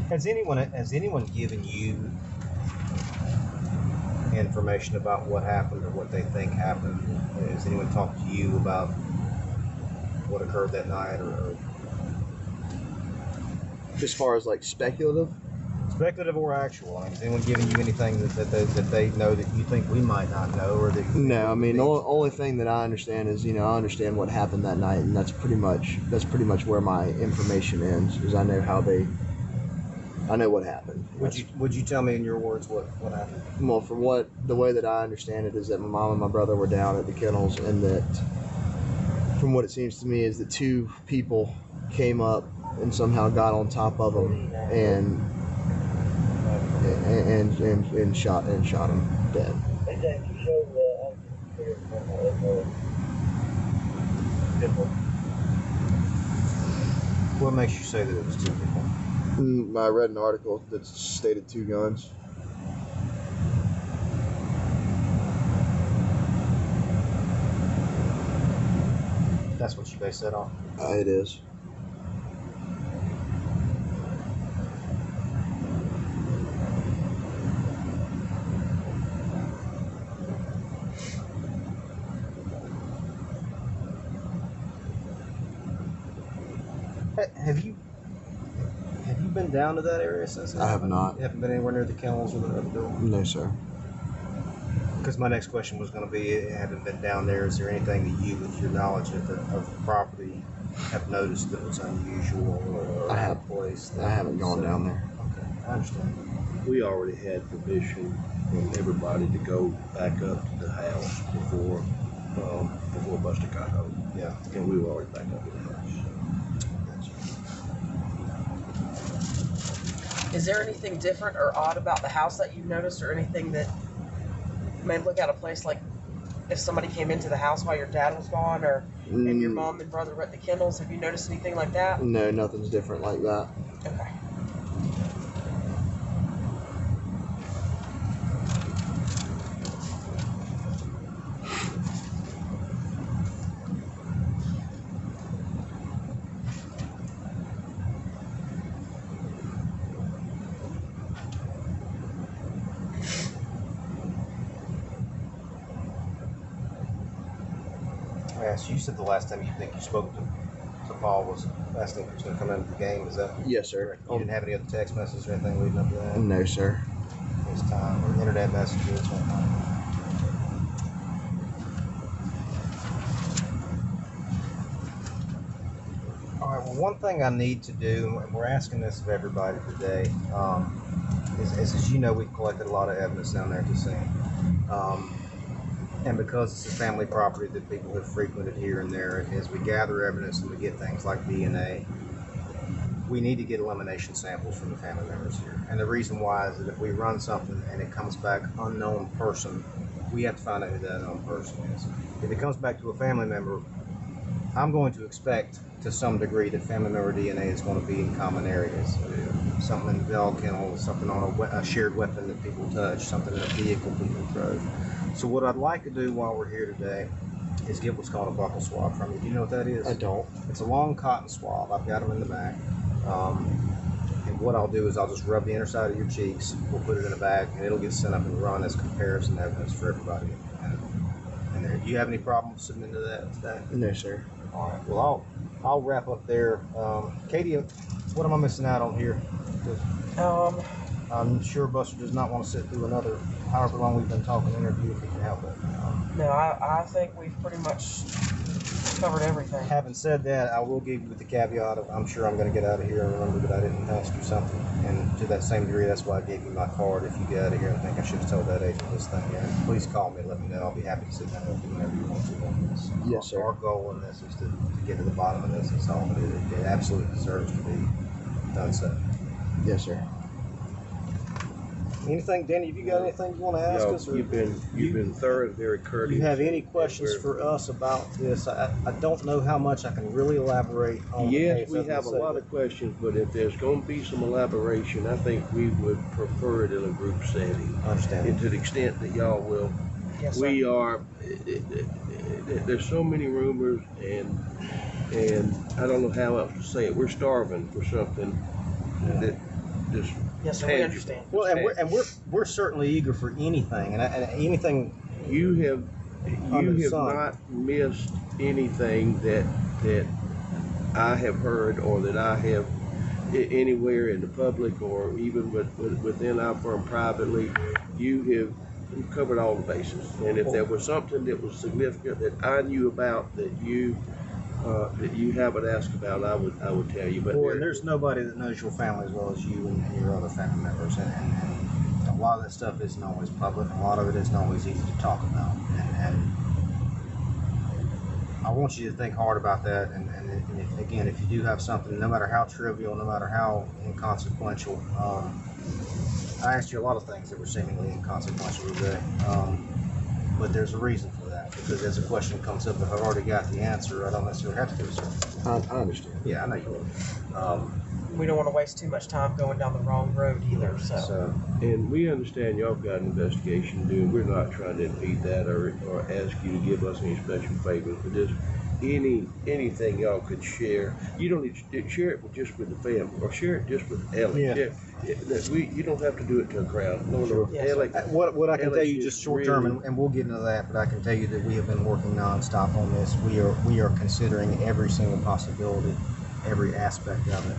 Speaker 1: Has anyone given you information about what happened or what they think happened? Has anyone talked to you about what occurred that night, or
Speaker 2: As far as like speculative
Speaker 1: or actual? I mean, has anyone given you anything that they know that you think we might not know, or that?
Speaker 2: No, I mean the only thing that I understand is I understand what happened that night, and that's pretty much where my information ends, because I know what happened.
Speaker 1: Would you tell me in your words what happened?
Speaker 2: Well, from the way that I understand it is that my mom and my brother were down at the kennels, and that from what it seems to me, is that 2 people came up and somehow got on top of him and shot him dead.
Speaker 1: What makes you say that it was 2 people?
Speaker 2: I read an article that stated 2 guns.
Speaker 1: That's what you base that on?
Speaker 2: It is.
Speaker 1: Have you been down to that area since then?
Speaker 2: I have not.
Speaker 1: You haven't been anywhere near the kennels or the other building?
Speaker 2: No, sir.
Speaker 1: Because my next question was going to be, having been down there, is there anything that you, with your knowledge of the property, have noticed that was unusual or out of place?
Speaker 2: I haven't gone down there.
Speaker 1: Okay, I understand.
Speaker 4: We already had permission from everybody to go back up to the house before Buster got home.
Speaker 1: Yeah.
Speaker 4: And we were already back up to the house.
Speaker 3: Is there anything different or odd about the house that you've noticed, or anything that may look out of place, like if somebody came into the house while your dad was gone, or and your mom and brother were at the kennels? Have you noticed anything like that?
Speaker 2: No, nothing's different like that.
Speaker 3: Okay.
Speaker 1: So you said the last time you think you spoke to Paul was last thing he was going to come into the game. Is that
Speaker 2: Yes, sir.
Speaker 1: You didn't have any other text messages or anything leading up to that?
Speaker 2: No, sir.
Speaker 1: FaceTime or internet messages? All right. Well, one thing I need to do, and we're asking this of everybody today, is as you know, we've collected a lot of evidence down there at the scene. And because it's a family property that people have frequented here and there, as we gather evidence and we get things like DNA, we need to get elimination samples from the family members here. And the reason why is that if we run something and it comes back unknown person, we have to find out who that unknown person is. If it comes back to a family member, I'm going to expect to some degree that family member DNA is going to be in common areas. Something in the dog kennel, something on a shared weapon that people touch, something in a vehicle people drove. So what I'd like to do while we're here today is get what's called a buccal swab from you. Do you know what that is?
Speaker 2: I don't.
Speaker 1: It's a long cotton swab. I've got them in the back. And what I'll do is I'll just rub the inner side of your cheeks. We'll put it in a bag, and it'll get sent up and run as comparison evidence for everybody. And there. Do you have any problems submitting to that today?
Speaker 2: No, sir.
Speaker 1: All right. Well, I'll wrap up there. Katie, what am I missing out on here? I'm sure Buster does not want to sit through another however long we've been talking interview if he can help it.
Speaker 3: No, I think we've pretty much covered everything.
Speaker 1: Having said that, I will give you the caveat of I'm sure I'm going to get out of here and remember that I didn't ask you something. And to that same degree, that's why I gave you my card. If you get out of here and think I should have told that agent this thing, please call me and let me know. I'll be happy to sit down with you whenever you want to on this.
Speaker 2: Yes, sir.
Speaker 1: Our goal in this is to get to the bottom of this. It's all it absolutely deserves to be done so.
Speaker 2: Yes, sir.
Speaker 1: Anything, Danny, have you got anything you want to ask us? Or
Speaker 4: You've been thorough, very courteous.
Speaker 1: you have any questions for us about this? I don't know how much I can really elaborate on.
Speaker 4: Yes, we have a lot of questions, but if there's going to be some elaboration, I think we would prefer it in a group setting.
Speaker 1: I understand.
Speaker 4: And to the extent that y'all will,
Speaker 3: Yes, sir.
Speaker 4: we are. There's so many rumors, and I don't know how else to say it. We're starving for something that just.
Speaker 3: Yes, sir. We understand.
Speaker 1: Well, and we're certainly eager for anything, and anything.
Speaker 4: You have
Speaker 1: sun.
Speaker 4: not missed anything that I have heard or that I have anywhere in the public or even within our firm privately. You've covered all the bases, and if there was something that was significant that I knew about that you haven't asked about, I would tell you. But
Speaker 1: There's nobody that knows your family as well as you and your other family members, and a lot of that stuff isn't always public, and a lot of it isn't always easy to talk about. And I want you to think hard about that. And if, again, if you do have something, no matter how trivial, no matter how inconsequential, I asked you a lot of things that were seemingly inconsequential today. But there's a reason for that, because as a question comes up, if I've already got the answer, I don't necessarily have to do a search.
Speaker 2: I understand.
Speaker 1: Yeah, I know you would.
Speaker 3: We don't want to waste too much time going down the wrong road either. So
Speaker 4: And we understand y'all got an investigation to do. We're not trying to impede that or ask you to give us any special favors, but just anything y'all could share. You don't need to share it just with the family, or share it just with Alex.
Speaker 1: Yeah.
Speaker 4: You don't have to do it to a crowd. No,
Speaker 3: Yes.
Speaker 4: Alex.
Speaker 1: What I can tell you
Speaker 4: Alex
Speaker 1: just
Speaker 4: is
Speaker 1: short term,
Speaker 4: really-
Speaker 1: and we'll get into that, but I can tell you that we have been working nonstop on this. We are considering every single possibility, every aspect of it.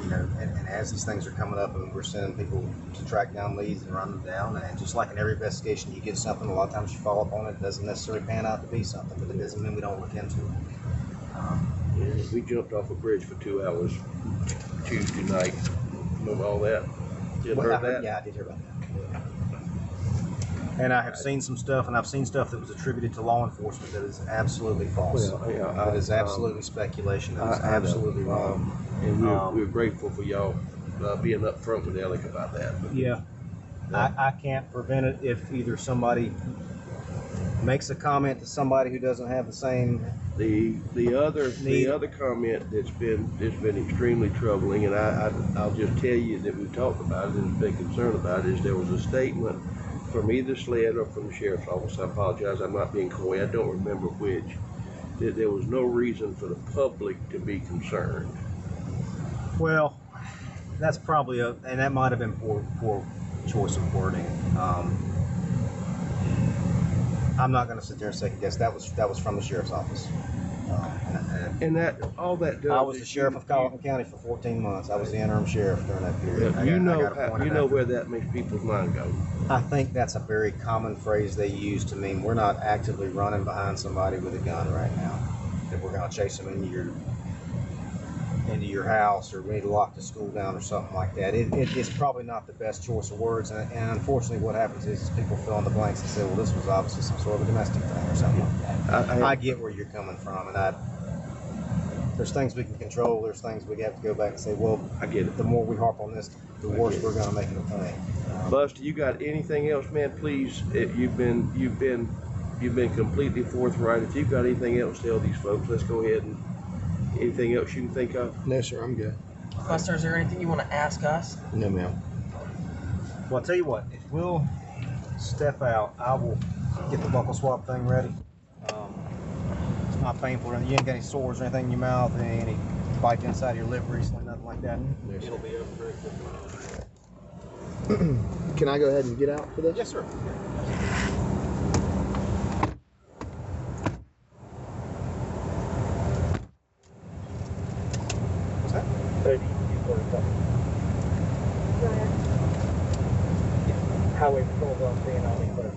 Speaker 1: You know, and as these things are coming up, and we're sending people to track down leads and run them down, and just like in every investigation, you get something. A lot of times you follow up on it, it doesn't necessarily pan out to be something, but it doesn't mean we don't look into it.
Speaker 4: Yeah, we jumped off a bridge for 2 hours Tuesday night. Remember all that? You
Speaker 1: Well,
Speaker 4: heard that?
Speaker 1: Yeah, I did hear about that. And I have seen some stuff, and I've seen stuff that was attributed to law enforcement that is absolutely false.
Speaker 4: Well, yeah,
Speaker 1: That is absolutely speculation. That is
Speaker 4: I know.
Speaker 1: absolutely wrong.
Speaker 4: And we're grateful for y'all being upfront with Alec about that. But
Speaker 1: Yeah, I can't prevent it if either somebody makes a comment to somebody who doesn't have the same.
Speaker 4: the other comment that's been extremely troubling, and I'll just tell you that we've talked about it and been concerned about it, is there was a statement from either SLED or from the sheriff's office. I apologize, I'm not being coy. I don't remember which. That there was no reason for the public to be concerned.
Speaker 1: Well, that's probably and that might have been poor choice of wording. I'm not going to sit there and second guess. That was from the sheriff's office.
Speaker 4: And that all that does.
Speaker 1: I was the
Speaker 4: is
Speaker 1: sheriff of Colleton County for 14 months. I was the interim sheriff during that period.
Speaker 4: You know
Speaker 1: that.
Speaker 4: where that makes people's mind go.
Speaker 1: I think that's a very common phrase they use to mean we're not actively running behind somebody with a gun right now. That we're going to chase them into your house, or we need to lock the school down or something like that. It's probably not the best choice of words, and unfortunately what happens is people fill in the blanks and say, well, this was obviously some sort of a domestic thing or something like that. I get where you're coming from, and there's things we can control, there's things we have to go back and say, well,
Speaker 4: I get it.
Speaker 1: the more we harp on this, the worse we're going to make it a thing.
Speaker 4: Buster, you got anything else, man? Please, you've been completely forthright. If you've got anything else to tell these folks, let's go ahead and anything else you can think of.
Speaker 2: No, sir, I'm good.
Speaker 3: Buster, is there anything you want to ask us?
Speaker 2: No, ma'am.
Speaker 1: Well, I'll tell you what, if we'll step out, I will get the buckle swab thing ready. It's not painful, you ain't got any sores or anything in your mouth, any bite inside of your lip recently, nothing like that.
Speaker 2: No, sir.
Speaker 1: It'll be over very quickly.
Speaker 2: Can I go ahead and get out for this?
Speaker 1: Yes, sir. What's that?
Speaker 5: Highway patrol on being on me, but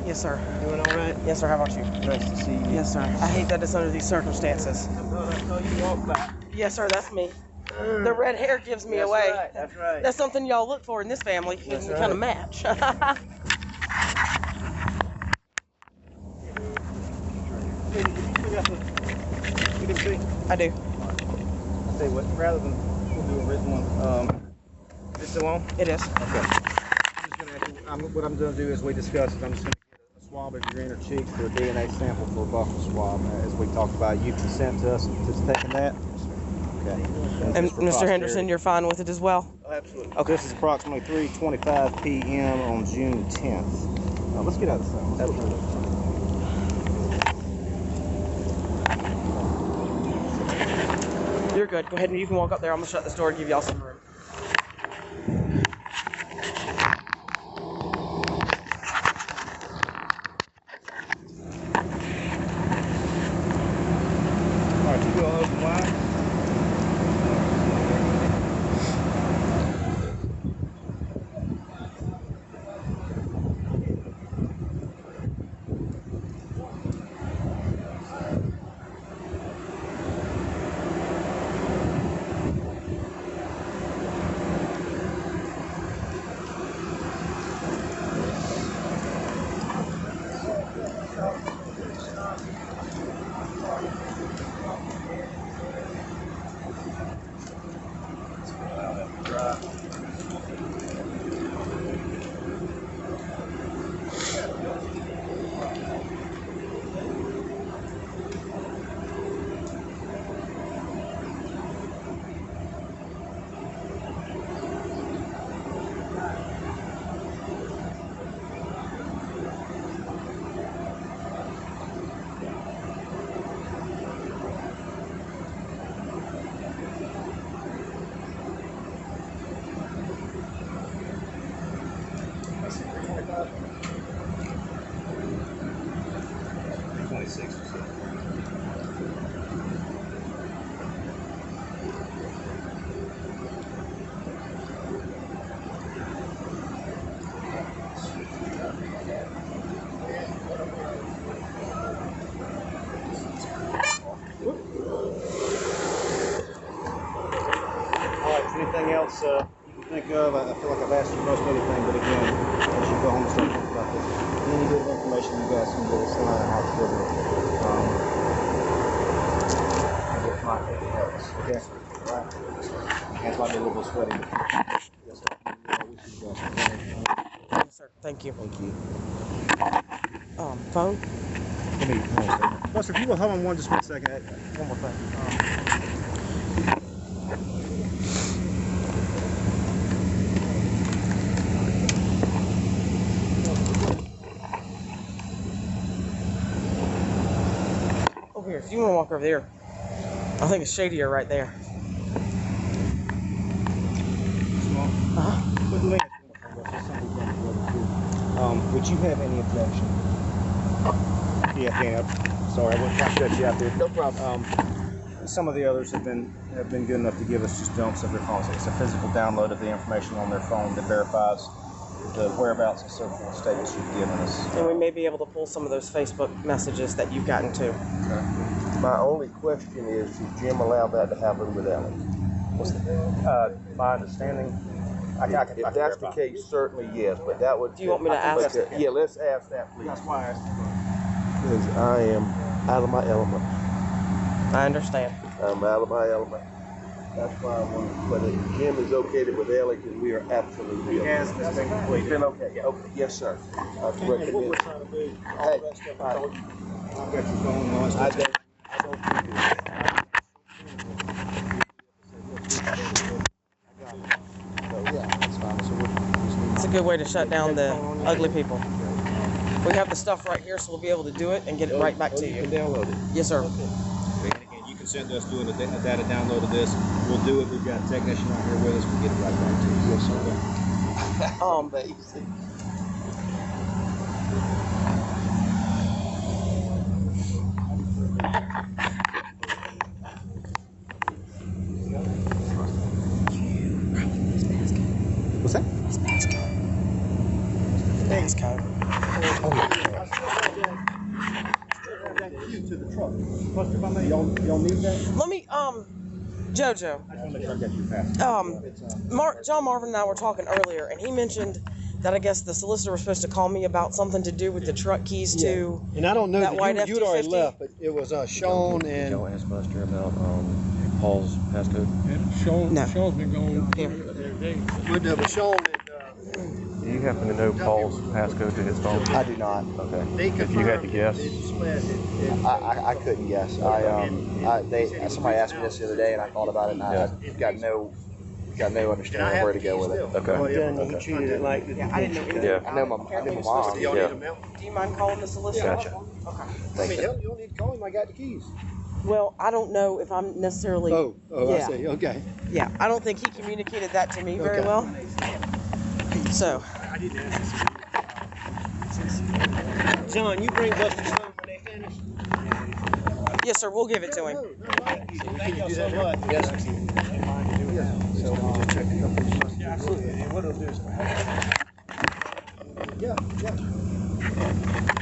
Speaker 3: Yes, sir.
Speaker 5: doing all right?
Speaker 3: Yes, sir. How about you?
Speaker 5: Nice to see you.
Speaker 3: Yes, sir. I hate that it's under these circumstances.
Speaker 5: I thought I saw you walk by.
Speaker 3: Yes, sir. That's me. The red hair gives me
Speaker 5: That's
Speaker 3: away.
Speaker 5: right, that's right.
Speaker 3: That's something y'all look for in this family.
Speaker 5: That's
Speaker 3: We kind of
Speaker 5: right.
Speaker 3: match. I do.
Speaker 1: I'll tell you what, rather than we'll do a written one, is this still on?
Speaker 3: It is.
Speaker 1: Okay. What I'm going to do as we discussed is I'm just going to get a swab of your inner cheeks for a DNA sample for a buccal swab. As we talked about, you consent to us to taking that? Okay. Okay.
Speaker 3: And
Speaker 1: just for
Speaker 3: Mr. Henderson,
Speaker 1: posterity.
Speaker 3: you're fine with it as well?
Speaker 1: Absolutely.
Speaker 3: Okay.
Speaker 1: This is approximately 3:25 p.m. on June 10th. Let's get out of the sun.
Speaker 3: You're good. Go ahead and you can walk up there. I'm gonna shut this door and give y'all some room.
Speaker 1: All right, you go open wide. Anything else you can think of? I feel like I've asked you most anything, but again, as you go home and start thinking about this, any bit of information you guys can give us on how to live it might help us. Okay? All right. Hands might be a little bit sweaty. Yes, sir.
Speaker 3: Yes, sir. Thank you.
Speaker 1: Thank you.
Speaker 3: Phone?
Speaker 1: Let me hold on a second. Buster, if you will hold on just 1 second. One more thing.
Speaker 3: Over here. If you want to walk over there, I think it's shadier right there. Uh-huh.
Speaker 1: But let me ask you one thing, Buster. Something we've done together, too. Would you have any objection? Yeah, Danny, I'm sorry, I wouldn't try to shut you out there.
Speaker 2: No problem.
Speaker 1: Some of the others have been good enough to give us just dumps of their phones. It's a physical download of the information on their phone that verifies the whereabouts and so forth statements you've given us.
Speaker 3: And we may be able to pull some of those Facebook messages that you've gotten to.
Speaker 4: My only question is, should Jim allow that to happen with Alex?
Speaker 1: My understanding, I can
Speaker 4: If that's the case, certainly yes, but that would...
Speaker 3: Do you want me to ask?
Speaker 4: Yeah, let's ask that, please.
Speaker 1: That's why I asked.
Speaker 4: Because I am out of my element.
Speaker 3: I understand.
Speaker 4: I'm out of my element. That's why I want to, but if Jim is okayed it with Alex, and we are absolutely
Speaker 1: He
Speaker 4: okay.
Speaker 1: has, and it's been completed.
Speaker 4: It's been okay, yeah. Okay, yes, sir. I recommend.
Speaker 5: What we're trying to do, all
Speaker 4: Hey,
Speaker 5: that stuff.
Speaker 4: all right.
Speaker 1: I've got your phone and all that
Speaker 4: I
Speaker 1: stuff.
Speaker 4: don't do
Speaker 2: Yeah, that's fine. So we'll just need
Speaker 3: It's a good way to shut down the ugly people. We have the stuff right here, so we'll be able to do it and get it right back to
Speaker 4: You
Speaker 3: you.
Speaker 4: can download it.
Speaker 3: Yes, sir.
Speaker 1: And again, you can send us doing a data download of this. We'll do it. We've got a technician right here with us. We'll get it right back to you.
Speaker 2: Yes, sir.
Speaker 4: Amazing.
Speaker 1: What's that?
Speaker 3: Passcode.
Speaker 1: To the truck. Buster, if I may, y'all need that?
Speaker 3: Let me, Jojo.
Speaker 1: I just want to make sure I got your pass.
Speaker 3: John Marvin and I were talking earlier, and he mentioned that I guess the solicitor was supposed to call me about something to do with the truck keys to
Speaker 5: And I don't know
Speaker 3: that white
Speaker 5: you'd already
Speaker 3: F-250.
Speaker 5: left, but it was Sean and
Speaker 6: Y'all ask Buster about Paul's passcode?
Speaker 5: Sean.
Speaker 3: No.
Speaker 5: Sean's been going
Speaker 3: Here.
Speaker 5: every day. But Sean
Speaker 6: Do you happen to know Paul's passcode to his phone?
Speaker 2: I do not.
Speaker 6: Okay.
Speaker 5: They
Speaker 6: If you had to
Speaker 5: confirmed
Speaker 6: guess.
Speaker 5: it's SLED.
Speaker 2: I couldn't guess. Somebody asked me this the other day, and I thought about it, and I got no understanding of where to go with it.
Speaker 6: Okay.
Speaker 3: Then he treated it like. Yeah, I didn't know anything.
Speaker 6: Yeah.
Speaker 2: I know my mom.
Speaker 5: Y'all
Speaker 6: Yeah.
Speaker 5: need a milk?
Speaker 3: Do you mind calling the solicitor?
Speaker 6: Gotcha.
Speaker 3: Okay.
Speaker 5: I mean, hell, you don't need to call him. I got the keys.
Speaker 3: Well, I don't know if I'm necessarily.
Speaker 5: Oh,
Speaker 3: Yeah.
Speaker 5: I see. Okay.
Speaker 3: Yeah, I don't think he communicated that to me very
Speaker 5: Okay.
Speaker 3: well. So.
Speaker 5: I didn't ask this. John, you bring Buster's phone when they finish.
Speaker 3: Yes, sir. We'll give it to him.
Speaker 5: Thank you so much. Yes, sir.
Speaker 2: So we'll just check a couple of
Speaker 5: Yeah, absolutely. And what it'll do is. Yeah, yeah.